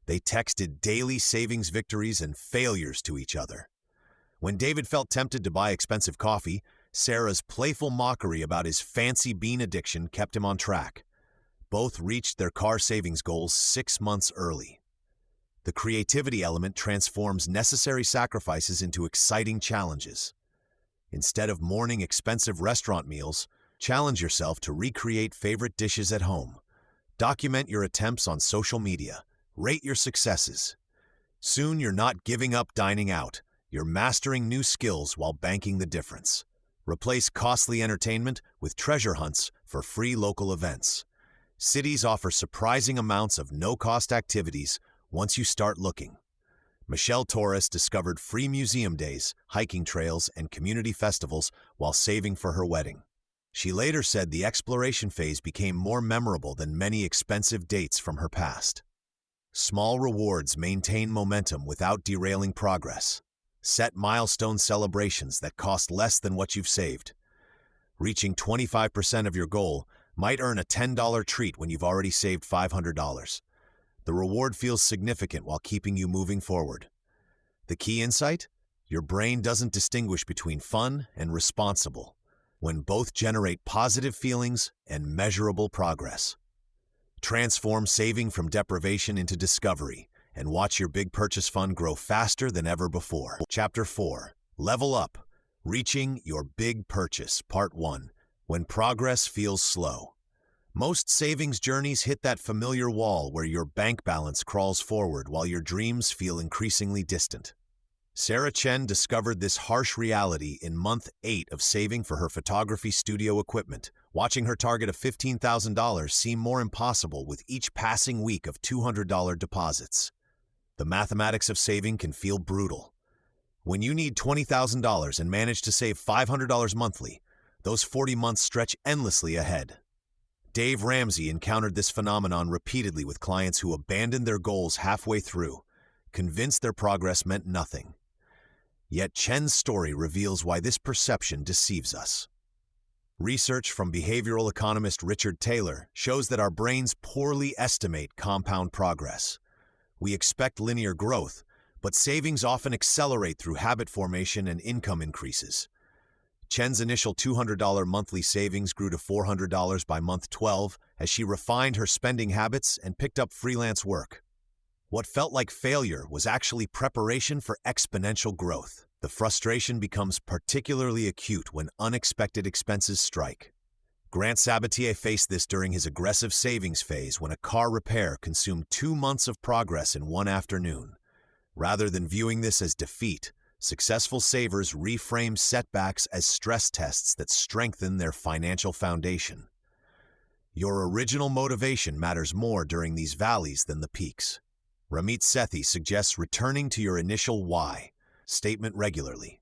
They texted daily savings victories and failures to each other. When David felt tempted to buy expensive coffee, Sarah's playful mockery about his fancy bean addiction kept him on track. Both reached their car savings goals 6 months early. The creativity element transforms necessary sacrifices into exciting challenges. Instead of mourning expensive restaurant meals, challenge yourself to recreate favorite dishes at home. Document your attempts on social media. Rate your successes. Soon you're not giving up dining out. You're mastering new skills while banking the difference. Replace costly entertainment with treasure hunts for free local events. Cities offer surprising amounts of no-cost activities once you start looking. Michelle Torres discovered free museum days, hiking trails, and community festivals while saving for her wedding. She later said the exploration phase became more memorable than many expensive dates from her past. Small rewards maintain momentum without derailing progress. Set milestone celebrations that cost less than what you've saved. Reaching 25% of your goal might earn a $10 treat when you've already saved $500. The reward feels significant while keeping you moving forward. The key insight? Your brain doesn't distinguish between fun and responsible, when both generate positive feelings and measurable progress. Transform saving from deprivation into discovery and watch your big purchase fund grow faster than ever before. Chapter 4. Level Up. Reaching Your Big Purchase, Part 1. When Progress Feels Slow. Most savings journeys hit that familiar wall where your bank balance crawls forward while your dreams feel increasingly distant. Sarah Chen discovered this harsh reality in month 8 of saving for her photography studio equipment, watching her target of $15,000 seem more impossible with each passing week of $200 deposits. The mathematics of saving can feel brutal. When you need $20,000 and manage to save $500 monthly, those 40 months stretch endlessly ahead. Dave Ramsey encountered this phenomenon repeatedly with clients who abandoned their goals halfway through, convinced their progress meant nothing. Yet Chen's story reveals why this perception deceives us. Research from behavioral economist Richard Taylor shows that our brains poorly estimate compound progress. We expect linear growth, but savings often accelerate through habit formation and income increases. Chen's initial $200 monthly savings grew to $400 by month 12 as she refined her spending habits and picked up freelance work. What felt like failure was actually preparation for exponential growth. The frustration becomes particularly acute when unexpected expenses strike. Grant Sabatier faced this during his aggressive savings phase when a car repair consumed 2 months of progress in one afternoon. Rather than viewing this as defeat, successful savers reframe setbacks as stress tests that strengthen their financial foundation. Your original motivation matters more during these valleys than the peaks. Ramit Sethi suggests returning to your initial why statement regularly.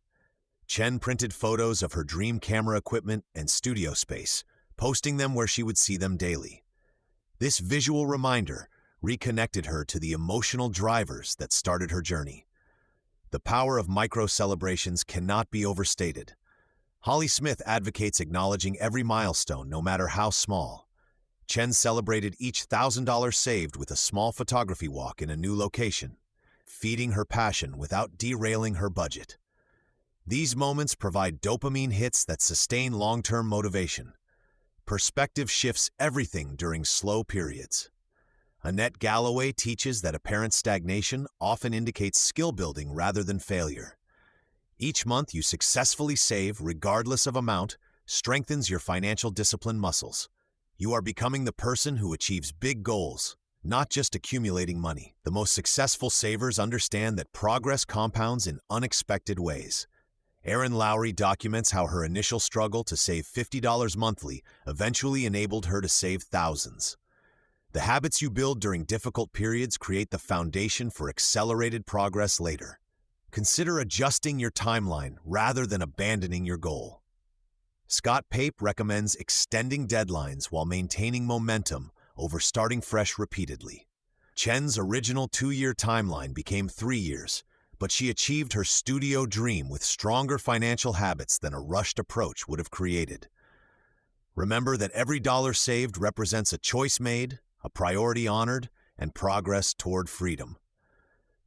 Chen printed photos of her dream camera equipment and studio space, posting them where she would see them daily. This visual reminder reconnected her to the emotional drivers that started her journey. The power of micro-celebrations cannot be overstated. Holly Smith advocates acknowledging every milestone, no matter how small. Chen celebrated each $1,000 saved with a small photography walk in a new location, feeding her passion without derailing her budget. These moments provide dopamine hits that sustain long-term motivation. Perspective shifts everything during slow periods. Annette Galloway teaches that apparent stagnation often indicates skill building rather than failure. Each month you successfully save, regardless of amount, strengthens your financial discipline muscles. You are becoming the person who achieves big goals, not just accumulating money. The most successful savers understand that progress compounds in unexpected ways. Erin Lowry documents how her initial struggle to save $50 monthly eventually enabled her to save thousands. The habits you build during difficult periods create the foundation for accelerated progress later. Consider adjusting your timeline rather than abandoning your goal. Scott Pape recommends extending deadlines while maintaining momentum over starting fresh repeatedly. Chen's original 2-year timeline became 3 years, but she achieved her studio dream with stronger financial habits than a rushed approach would have created. Remember that every dollar saved represents a choice made, a priority honored, and progress toward freedom.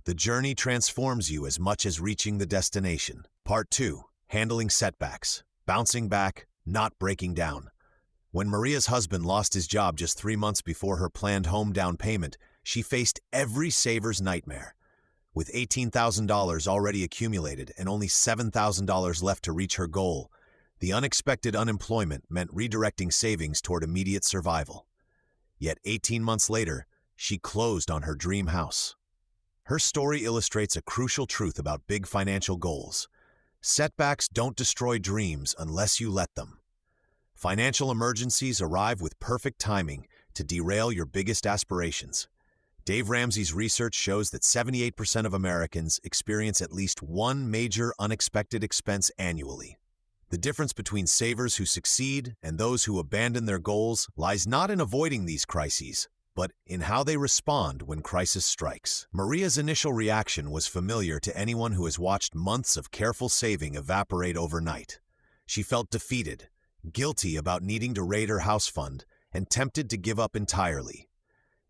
The journey transforms you as much as reaching the destination. Part 2. Handling setbacks. Bouncing back, not breaking down. When Maria's husband lost his job just 3 months before her planned home down payment, she faced every saver's nightmare. With $18,000 already accumulated and only $7,000 left to reach her goal, the unexpected unemployment meant redirecting savings toward immediate survival. Yet 18 months later, she closed on her dream house. Her story illustrates a crucial truth about big financial goals. Setbacks don't destroy dreams unless you let them. Financial emergencies arrive with perfect timing to derail your biggest aspirations. Dave Ramsey's research shows that 78% of Americans experience at least one major unexpected expense annually. The difference between savers who succeed and those who abandon their goals lies not in avoiding these crises, but in how they respond when crisis strikes. Maria's initial reaction was familiar to anyone who has watched months of careful saving evaporate overnight. She felt defeated, guilty about needing to raid her house fund, and tempted to give up entirely.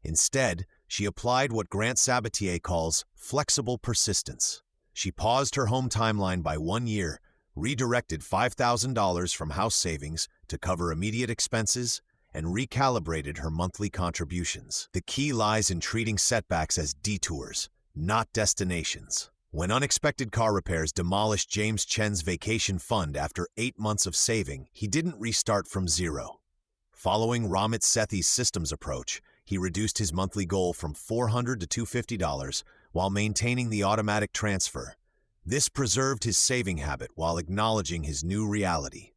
Instead, she applied what Grant Sabatier calls flexible persistence. She paused her home timeline by 1 year, redirected $5,000 from house savings to cover immediate expenses, and recalibrated her monthly contributions. The key lies in treating setbacks as detours, not destinations. When unexpected car repairs demolished James Chen's vacation fund after 8 months of saving, he didn't restart from zero. Following Ramit Sethi's systems approach, he reduced his monthly goal from $400 to $250 while maintaining the automatic transfer. This preserved his saving habit while acknowledging his new reality.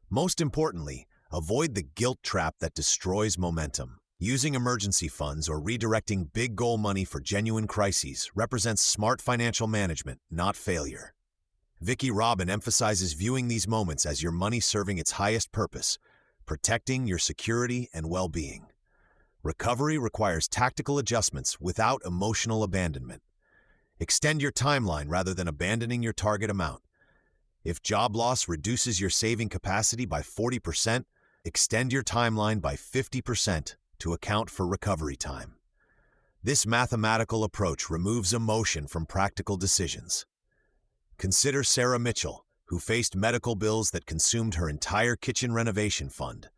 Most importantly, avoid the guilt trap that destroys momentum. Using emergency funds or redirecting big goal money for genuine crises represents smart financial management, not failure. Vicki Robin emphasizes viewing these moments as your money serving its highest purpose, protecting your security and well-being. Recovery requires tactical adjustments without emotional abandonment. Extend your timeline rather than abandoning your target amount. If job loss reduces your saving capacity by 40%, extend your timeline by 50% to account for recovery time. This mathematical approach removes emotion from practical decisions. Consider Sarah Mitchell, who faced medical bills that consumed her entire kitchen renovation fund.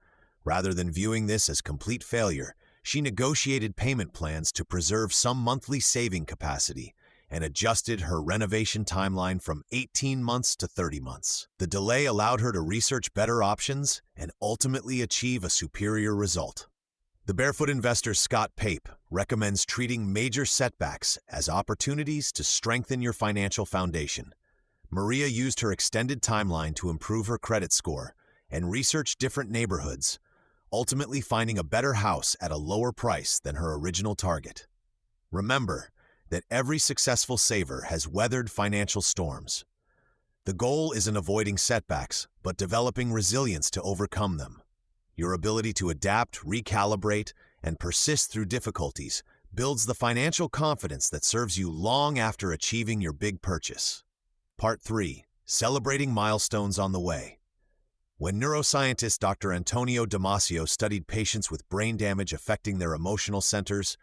Rather than viewing this as complete failure, she negotiated payment plans to preserve some monthly saving capacity and adjusted her renovation timeline from 18 months to 30 months. The delay allowed her to research better options and ultimately achieve a superior result. The Barefoot investor Scott Pape recommends treating major setbacks as opportunities to strengthen your financial foundation. Maria used her extended timeline to improve her credit score and research different neighborhoods, ultimately finding a better house at a lower price than her original target. Remember that every successful saver has weathered financial storms. The goal isn't avoiding setbacks, but developing resilience to overcome them. Your ability to adapt, recalibrate, and persist through difficulties builds the financial confidence that serves you long after achieving your big purchase. Part 3. Celebrating milestones on the way. When neuroscientist Dr. Antonio Damasio studied patients with brain damage affecting their emotional centers,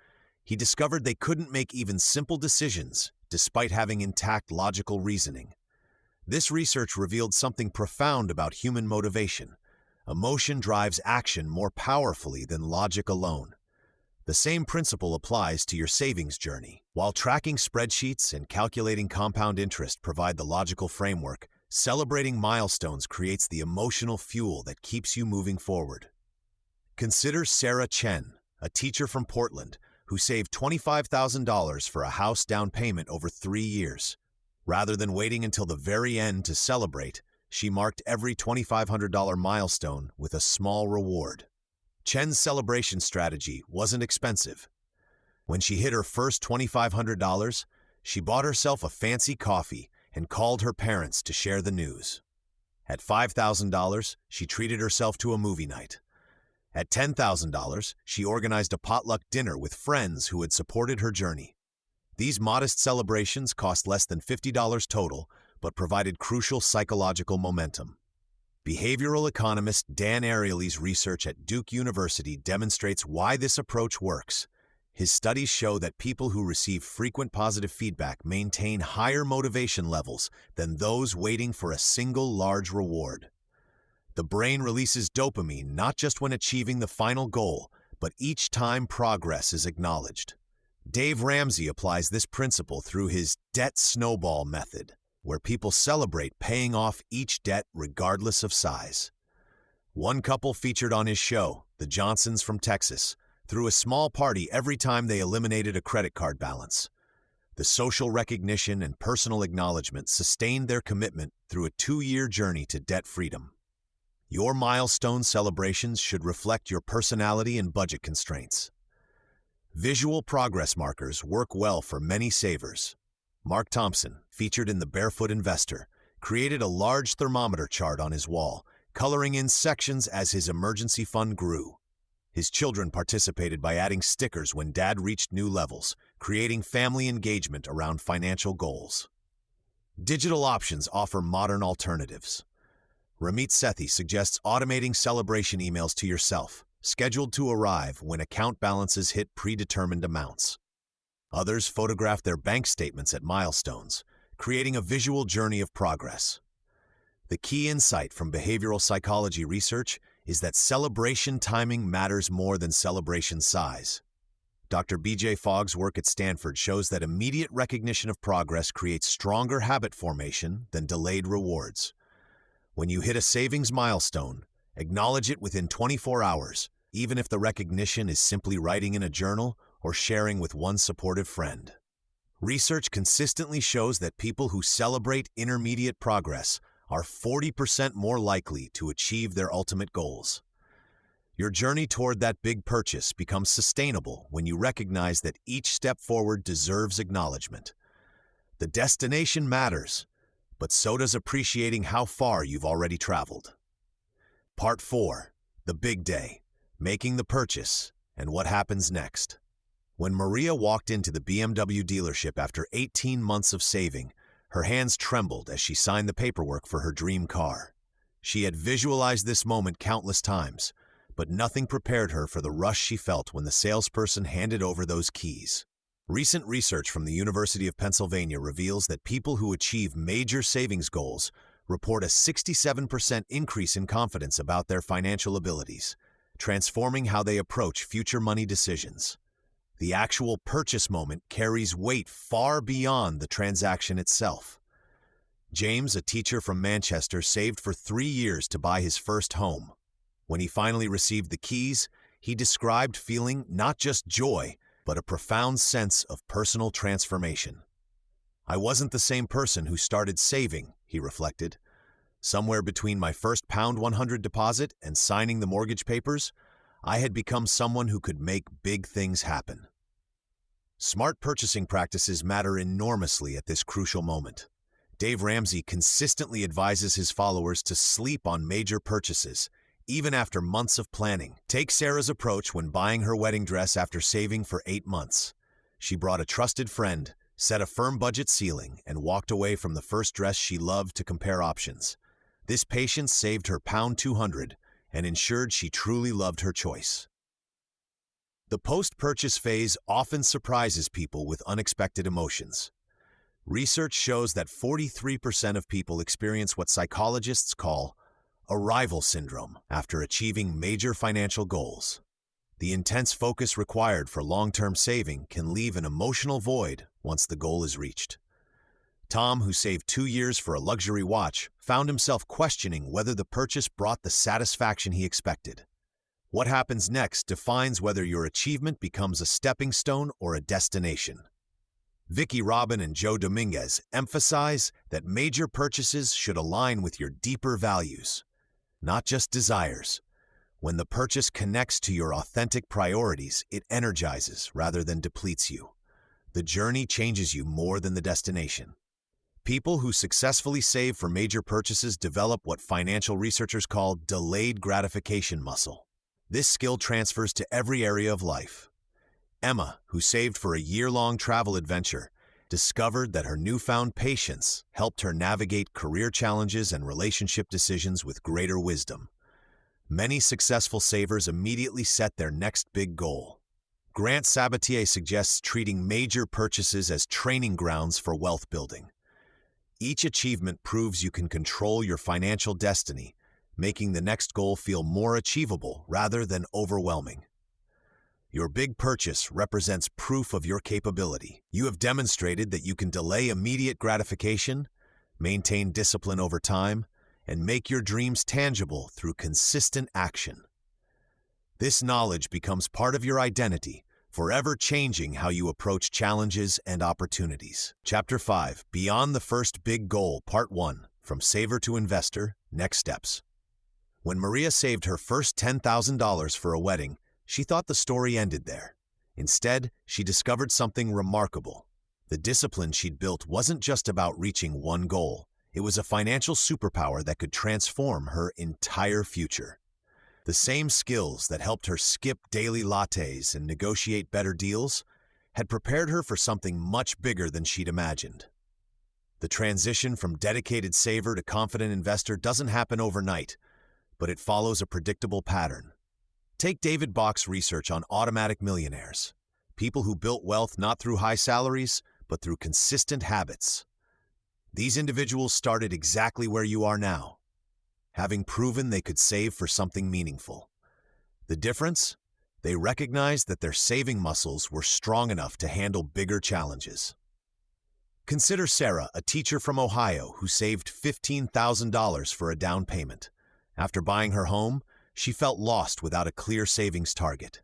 he discovered they couldn't make even simple decisions despite having intact logical reasoning. This research revealed something profound about human motivation. Emotion drives action more powerfully than logic alone. The same principle applies to your savings journey. While tracking spreadsheets and calculating compound interest provide the logical framework, celebrating milestones creates the emotional fuel that keeps you moving forward. Consider Sarah Chen, a teacher from Portland, who saved $25,000 for a house down payment over 3 years. Rather than waiting until the very end to celebrate, she marked every $2,500 milestone with a small reward. Chen's celebration strategy wasn't expensive. When she hit her first $2,500, she bought herself a fancy coffee and called her parents to share the news. At $5,000, she treated herself to a movie night. At $10,000, she organized a potluck dinner with friends who had supported her journey. These modest celebrations cost less than $50 total, but provided crucial psychological momentum. Behavioral economist Dan Ariely's research at Duke University demonstrates why this approach works. His studies show that people who receive frequent positive feedback maintain higher motivation levels than those waiting for a single large reward. The brain releases dopamine not just when achieving the final goal, but each time progress is acknowledged. Dave Ramsey applies this principle through his debt snowball method, where people celebrate paying off each debt regardless of size. One couple featured on his show, the Johnsons from Texas, threw a small party every time they eliminated a credit card balance. The social recognition and personal acknowledgement sustained their commitment through a 2-year journey to debt freedom. Your milestone celebrations should reflect your personality and budget constraints. Visual progress markers work well for many savers. Mark Thompson, featured in The Barefoot Investor, created a large thermometer chart on his wall, coloring in sections as his emergency fund grew. His children participated by adding stickers when Dad reached new levels, creating family engagement around financial goals. Digital options offer modern alternatives. Ramit Sethi suggests automating celebration emails to yourself, scheduled to arrive when account balances hit predetermined amounts. Others photograph their bank statements at milestones, creating a visual journey of progress. The key insight from behavioral psychology research is that celebration timing matters more than celebration size. Dr. B.J. Fogg's work at Stanford shows that immediate recognition of progress creates stronger habit formation than delayed rewards. When you hit a savings milestone, acknowledge it within 24 hours, even if the recognition is simply writing in a journal or sharing with one supportive friend. Research consistently shows that people who celebrate intermediate progress are 40% more likely to achieve their ultimate goals. Your journey toward that big purchase becomes sustainable when you recognize that each step forward deserves acknowledgement. The destination matters, but so does appreciating how far you've already traveled. Part 4. The Big Day. Making the Purchase and What Happens Next. When Maria walked into the BMW dealership after 18 months of saving, her hands trembled as she signed the paperwork for her dream car. She had visualized this moment countless times, but nothing prepared her for the rush she felt when the salesperson handed over those keys. Recent research from the University of Pennsylvania reveals that people who achieve major savings goals report a 67% increase in confidence about their financial abilities, transforming how they approach future money decisions. The actual purchase moment carries weight far beyond the transaction itself. James, a teacher from Manchester, saved for 3 years to buy his first home. When he finally received the keys, he described feeling not just joy, but a profound sense of personal transformation. "I wasn't the same person who started saving," he reflected. "Somewhere between my first £100 deposit and signing the mortgage papers, I had become someone who could make big things happen." Smart purchasing practices matter enormously at this crucial moment. Dave Ramsey consistently advises his followers to sleep on major purchases, even after months of planning. Take Sarah's approach when buying her wedding dress after saving for 8 months. She brought a trusted friend, set a firm budget ceiling, and walked away from the first dress she loved to compare options. This patience saved her £200 and ensured she truly loved her choice. The post-purchase phase often surprises people with unexpected emotions. Research shows that 43% of people experience what psychologists call arrival syndrome after achieving major financial goals. The intense focus required for long-term saving can leave an emotional void once the goal is reached. Tom, who saved 2 years for a luxury watch, found himself questioning whether the purchase brought the satisfaction he expected. What happens next defines whether your achievement becomes a stepping stone or a destination. Vicky Robin and Joe Dominguez emphasize that major purchases should align with your deeper values, not just desires. When the purchase connects to your authentic priorities, it energizes rather than depletes you. The journey changes you more than the destination. People who successfully save for major purchases develop what financial researchers call delayed gratification muscle. This skill transfers to every area of life. Emma, who saved for a year-long travel adventure, discovered that her newfound patience helped her navigate career challenges and relationship decisions with greater wisdom. Many successful savers immediately set their next big goal. Grant Sabatier suggests treating major purchases as training grounds for wealth building. Each achievement proves you can control your financial destiny, making the next goal feel more achievable rather than overwhelming. Your big purchase represents proof of your capability. You have demonstrated that you can delay immediate gratification, maintain discipline over time, and make your dreams tangible through consistent action. This knowledge becomes part of your identity, forever changing how you approach challenges and opportunities. Chapter 5, Beyond the First Big Goal, Part 1, From Saver to Investor, Next Steps. When Maria saved her first $10,000 for a wedding, she thought the story ended there. Instead, she discovered something remarkable. The discipline she'd built wasn't just about reaching one goal. It was a financial superpower that could transform her entire future. The same skills that helped her skip daily lattes and negotiate better deals had prepared her for something much bigger than she'd imagined. The transition from dedicated saver to confident investor doesn't happen overnight, but it follows a predictable pattern. Take David Bach's research on automatic millionaires, people who built wealth not through high salaries, but through consistent habits. These individuals started exactly where you are now, having proven they could save for something meaningful. The difference? They recognized that their saving muscles were strong enough to handle bigger challenges. Consider Sarah, a teacher from Ohio who saved $15,000 for a down payment. After buying her home, She felt lost without a clear savings target.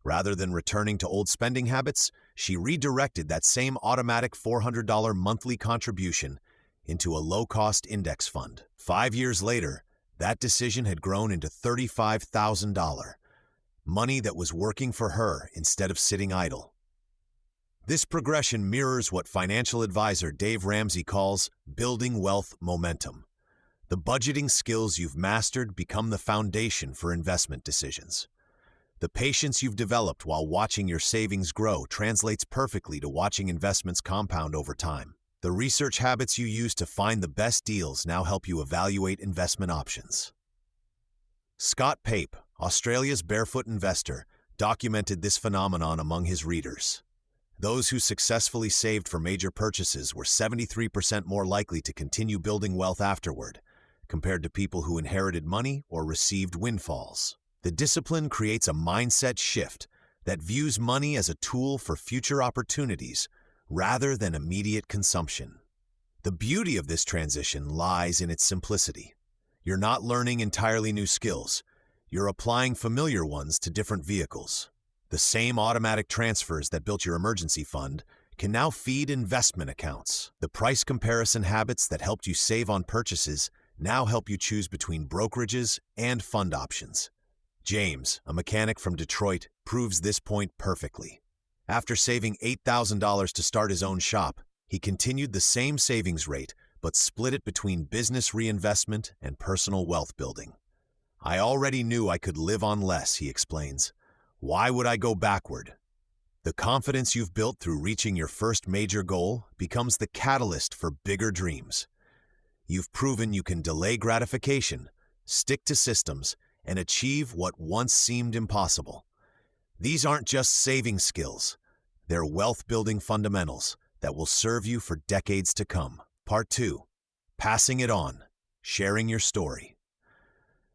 Rather than returning to old spending habits, she redirected that same automatic $400 monthly contribution into a low-cost index fund. 5 years later, that decision had grown into $35,000, money that was working for her instead of sitting idle. This progression mirrors what financial advisor Dave Ramsey calls building wealth momentum. The budgeting skills you've mastered become the foundation for investment decisions. The patience you've developed while watching your savings grow translates perfectly to watching investments compound over time. The research habits you use to find the best deals now help you evaluate investment options. Scott Pape, Australia's barefoot investor, documented this phenomenon among his readers. Those who successfully saved for major purchases were 73% more likely to continue building wealth afterward, compared to people who inherited money or received windfalls. The discipline creates a mindset shift that views money as a tool for future opportunities rather than immediate consumption. The beauty of this transition lies in its simplicity. You're not learning entirely new skills. You're applying familiar ones to different vehicles. The same automatic transfers that built your emergency fund can now feed investment accounts. The price comparison habits that helped you save on purchases now help you choose between brokerages and fund options. James, a mechanic from Detroit, proves this point perfectly. After saving $8,000 to start his own shop, he continued the same savings rate, but split it between business reinvestment and personal wealth building. I already knew I could live on less, he explains. Why would I go backward? The confidence you've built through reaching your first major goal becomes the catalyst for bigger dreams. You've proven you can delay gratification, stick to systems, and achieve what once seemed impossible. These aren't just saving skills. They're wealth-building fundamentals that will serve you for decades to come. Part 2. Passing it on. Sharing your story.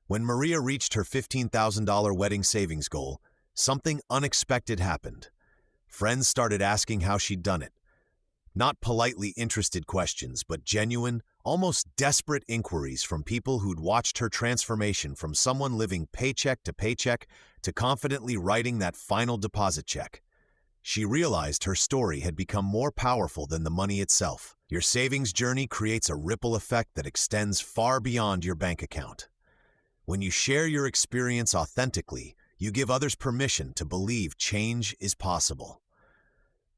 When Maria reached her $15,000 wedding savings goal, something unexpected happened. Friends started asking how she'd done it. Not politely interested questions, but genuine, almost desperate inquiries from people who'd watched her transformation from someone living paycheck to confidently writing that final deposit check. She realized her story had become more powerful than the money itself. Your savings journey creates a ripple effect that extends far beyond your bank account. When you share your experience authentically, you give others permission to believe change is possible.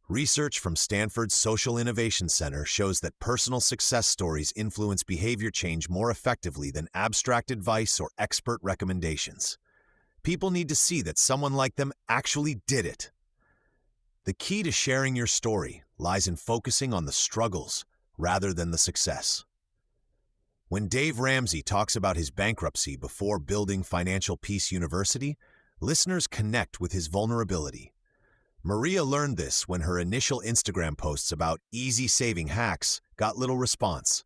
Research from Stanford's Social Innovation Center shows that personal success stories influence behavior change more effectively than abstract advice or expert recommendations. People need to see that someone like them actually did it. The key to sharing your story lies in focusing on the struggles rather than the success. When Dave Ramsey talks about his bankruptcy before building Financial Peace University, listeners connect with his vulnerability. Maria learned this when her initial Instagram posts about easy saving hacks got little response,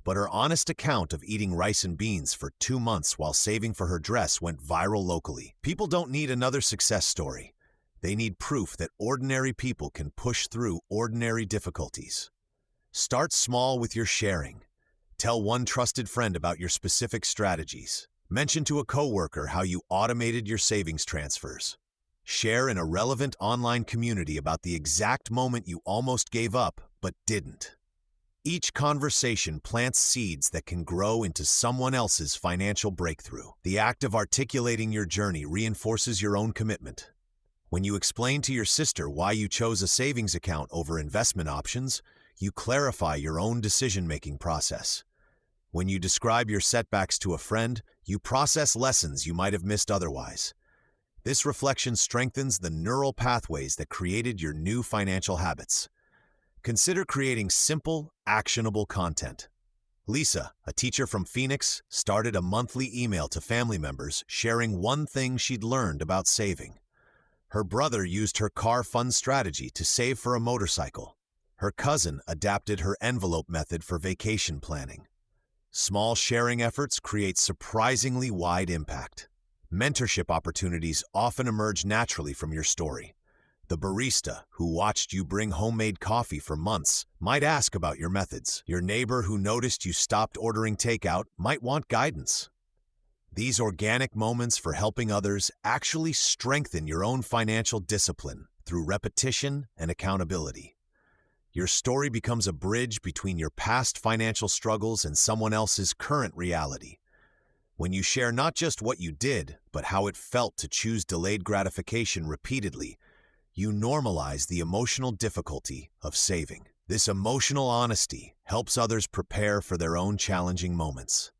but her honest account of eating rice and beans for 2 months while saving for her dress went viral locally. People don't need another success story. They need proof that ordinary people can push through ordinary difficulties. Start small with your sharing. Tell one trusted friend about your specific strategies. Mention to a coworker how you automated your savings transfers. Share in a relevant online community about the exact moment you almost gave up but didn't. Each conversation plants seeds that can grow into someone else's financial breakthrough. The act of articulating your journey reinforces your own commitment. When you explain to your sister why you chose a savings account over investment options, you clarify your own decision-making process. When you describe your setbacks to a friend, you process lessons you might have missed otherwise. This reflection strengthens the neural pathways that created your new financial habits. Consider creating simple, actionable content. Lisa, a teacher from Phoenix, started a monthly email to family members sharing one thing she'd learned about saving. Her brother used her car fund strategy to save for a motorcycle. Her cousin adapted her envelope method for vacation planning. Small sharing efforts create surprisingly wide impact. Mentorship opportunities often emerge naturally from your story. The barista who watched you bring homemade coffee for months might ask about your methods. Your neighbor who noticed you stopped ordering takeout might want guidance. These organic moments for helping others actually strengthen your own financial discipline through repetition and accountability. Your story becomes a bridge between your past financial struggles and someone else's current reality. When you share not just what you did, but how it felt to choose delayed gratification repeatedly, you normalize the emotional difficulty of saving. This emotional honesty helps others prepare for their own challenging moments.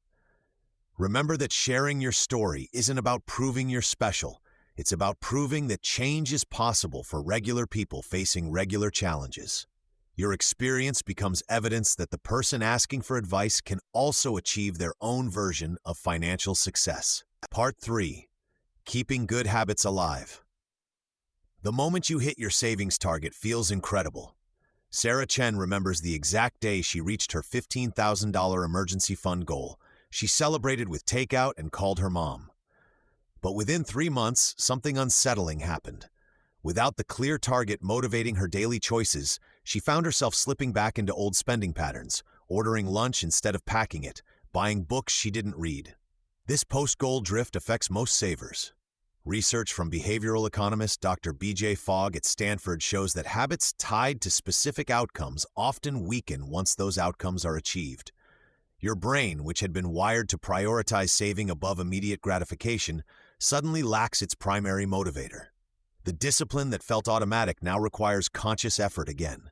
Remember that sharing your story isn't about proving you're special. It's about proving that change is possible for regular people facing regular challenges. Your experience becomes evidence that the person asking for advice can also achieve their own version of financial success. Part 3. Keeping good habits alive. The moment you hit your savings target feels incredible. Sarah Chen remembers the exact day she reached her $15,000 emergency fund goal. She celebrated with takeout and called her mom. But within 3 months, something unsettling happened. Without the clear target motivating her daily choices, she found herself slipping back into old spending patterns, ordering lunch instead of packing it, buying books she didn't read. This post-goal drift affects most savers. Research from behavioral economist Dr. B.J. Fogg at Stanford shows that habits tied to specific outcomes often weaken once those outcomes are achieved. Your brain, which had been wired to prioritize saving above immediate gratification, suddenly lacks its primary motivator. The discipline that felt automatic now requires conscious effort again.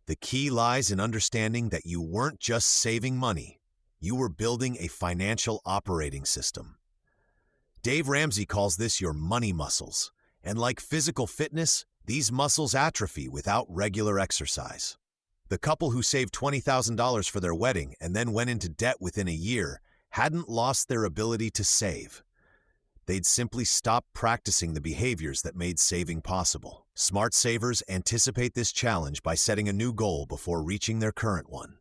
The key lies in understanding that you weren't just saving money, you were building a financial operating system. Dave Ramsey calls this your money muscles, and like physical fitness, these muscles atrophy without regular exercise. The couple who saved $20,000 for their wedding and then went into debt within a year hadn't lost their ability to save. They'd simply stopped practicing the behaviors that made saving possible. Smart savers anticipate this challenge by setting a new goal before reaching their current one.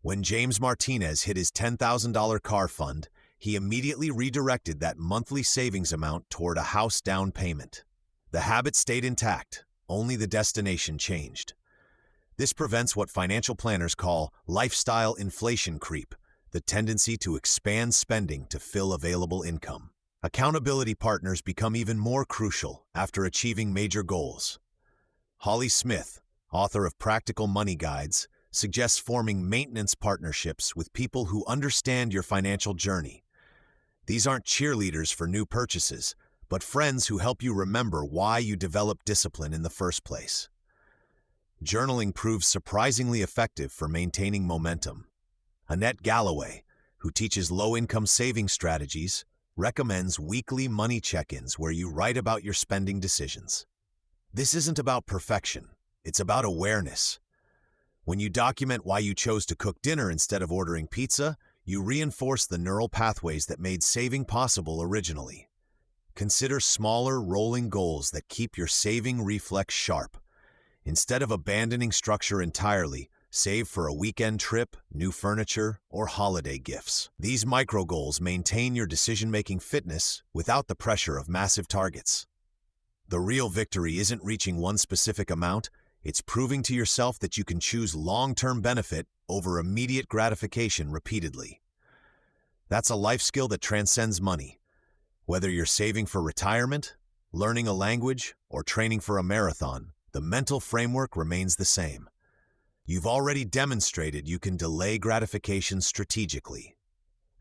When James Martinez hit his $10,000 car fund, he immediately redirected that monthly savings amount toward a house down payment. The habit stayed intact, only the destination changed. This prevents what financial planners call lifestyle inflation creep, the tendency to expand spending to fill available income. Accountability partners become even more crucial after achieving major goals. Holly Smith, author of Practical Money Guides, suggests forming maintenance partnerships with people who understand your financial journey. These aren't cheerleaders for new purchases, but friends who help you remember why you developed discipline in the first place. Journaling proves surprisingly effective for maintaining momentum. Annette Galloway, who teaches low-income saving strategies, recommends weekly money check-ins where you write about your spending decisions. This isn't about perfection, it's about awareness. When you document why you chose to cook dinner instead of ordering pizza, you reinforce the neural pathways that made saving possible originally. Consider smaller, rolling goals that keep your saving reflex sharp. Instead of abandoning structure entirely, save for a weekend trip, new furniture, or holiday gifts. These micro goals maintain your decision-making fitness without the pressure of massive targets. The real victory isn't reaching one specific amount, it's proving to yourself that you can choose long-term benefit over immediate gratification repeatedly. That's a life skill that transcends money. Whether you're saving for retirement, learning a language, or training for a marathon, the mental framework remains the same. You've already demonstrated you can delay gratification strategically.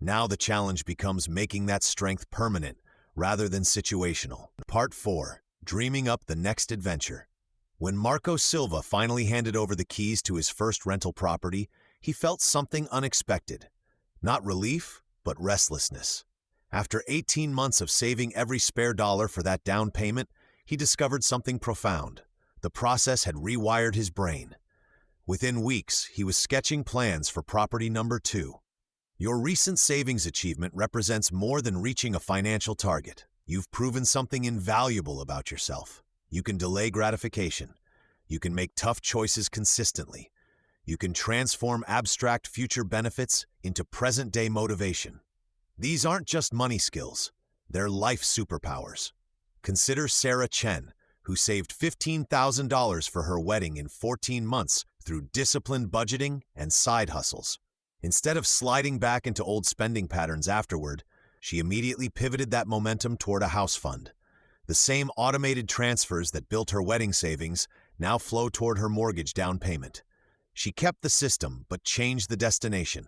Now the challenge becomes making that strength permanent rather than situational. Part 4. Dreaming up the next adventure. When Marco Silva finally handed over the keys to his first rental property, he felt something unexpected. Not relief, but restlessness. After 18 months of saving every spare dollar for that down payment, he discovered something profound. The process had rewired his brain. Within weeks, he was sketching plans for property number 2. Your recent savings achievement represents more than reaching a financial target. You've proven something invaluable about yourself. You can delay gratification. You can make tough choices consistently. You can transform abstract future benefits into present-day motivation. These aren't just money skills. They're life superpowers. Consider Sarah Chen, who saved $15,000 for her wedding in 14 months through disciplined budgeting and side hustles. Instead of sliding back into old spending patterns afterward, She immediately pivoted that momentum toward a house fund. The same automated transfers that built her wedding savings now flow toward her mortgage down payment. She kept the system, but changed the destination.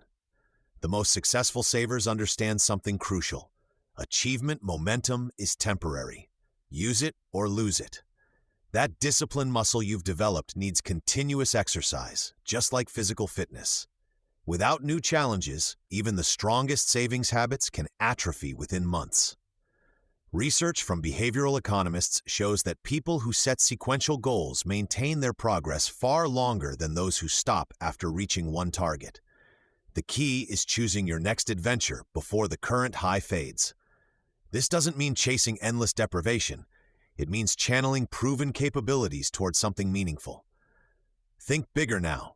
The most successful savers understand something crucial. Achievement momentum is temporary. Use it or lose it. That discipline muscle you've developed needs continuous exercise, just like physical fitness. Without new challenges, even the strongest savings habits can atrophy within months. Research from behavioral economists shows that people who set sequential goals maintain their progress far longer than those who stop after reaching one target. The key is choosing your next adventure before the current high fades. This doesn't mean chasing endless deprivation. It means channeling proven capabilities towards something meaningful. Think bigger now.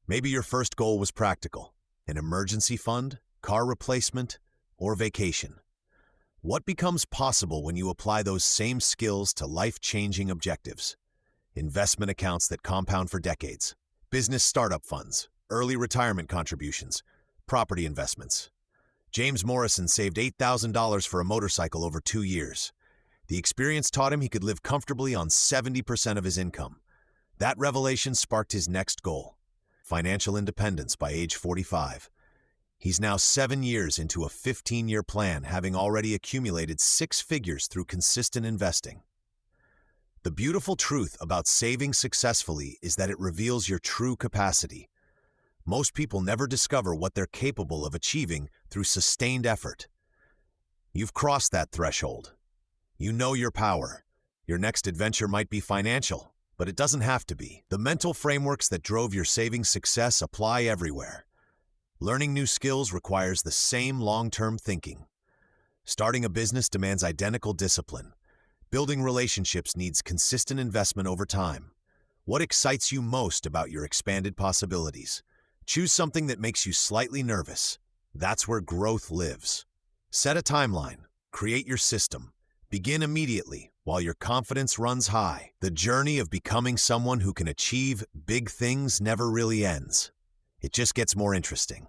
Maybe your first goal was practical: an emergency fund, car replacement, or vacation. What becomes possible when you apply those same skills to life-changing objectives? Investment accounts that compound for decades, business startup funds, early retirement contributions, property investments. James Morrison saved $8,000 for a motorcycle over 2 years. The experience taught him he could live comfortably on 70% of his income. That revelation sparked his next goal: financial independence by age 45. He's now 7 years into a 15-year plan, having already accumulated 6 figures through consistent investing. The beautiful truth about saving successfully is that it reveals your true capacity. Most people never discover what they're capable of achieving through sustained effort. You've crossed that threshold. You know your power. Your next adventure might be financial, but it doesn't have to be. The mental frameworks that drove your savings success apply everywhere. Learning new skills requires the same long-term thinking. Starting a business demands identical discipline. Building relationships needs consistent investment over time. What excites you most about your expanded possibilities? Choose something that makes you slightly nervous. That's where growth lives. Set a timeline. Create your system. Begin immediately while your confidence runs high. The journey of becoming someone who can achieve big things never really ends. It just gets more interesting.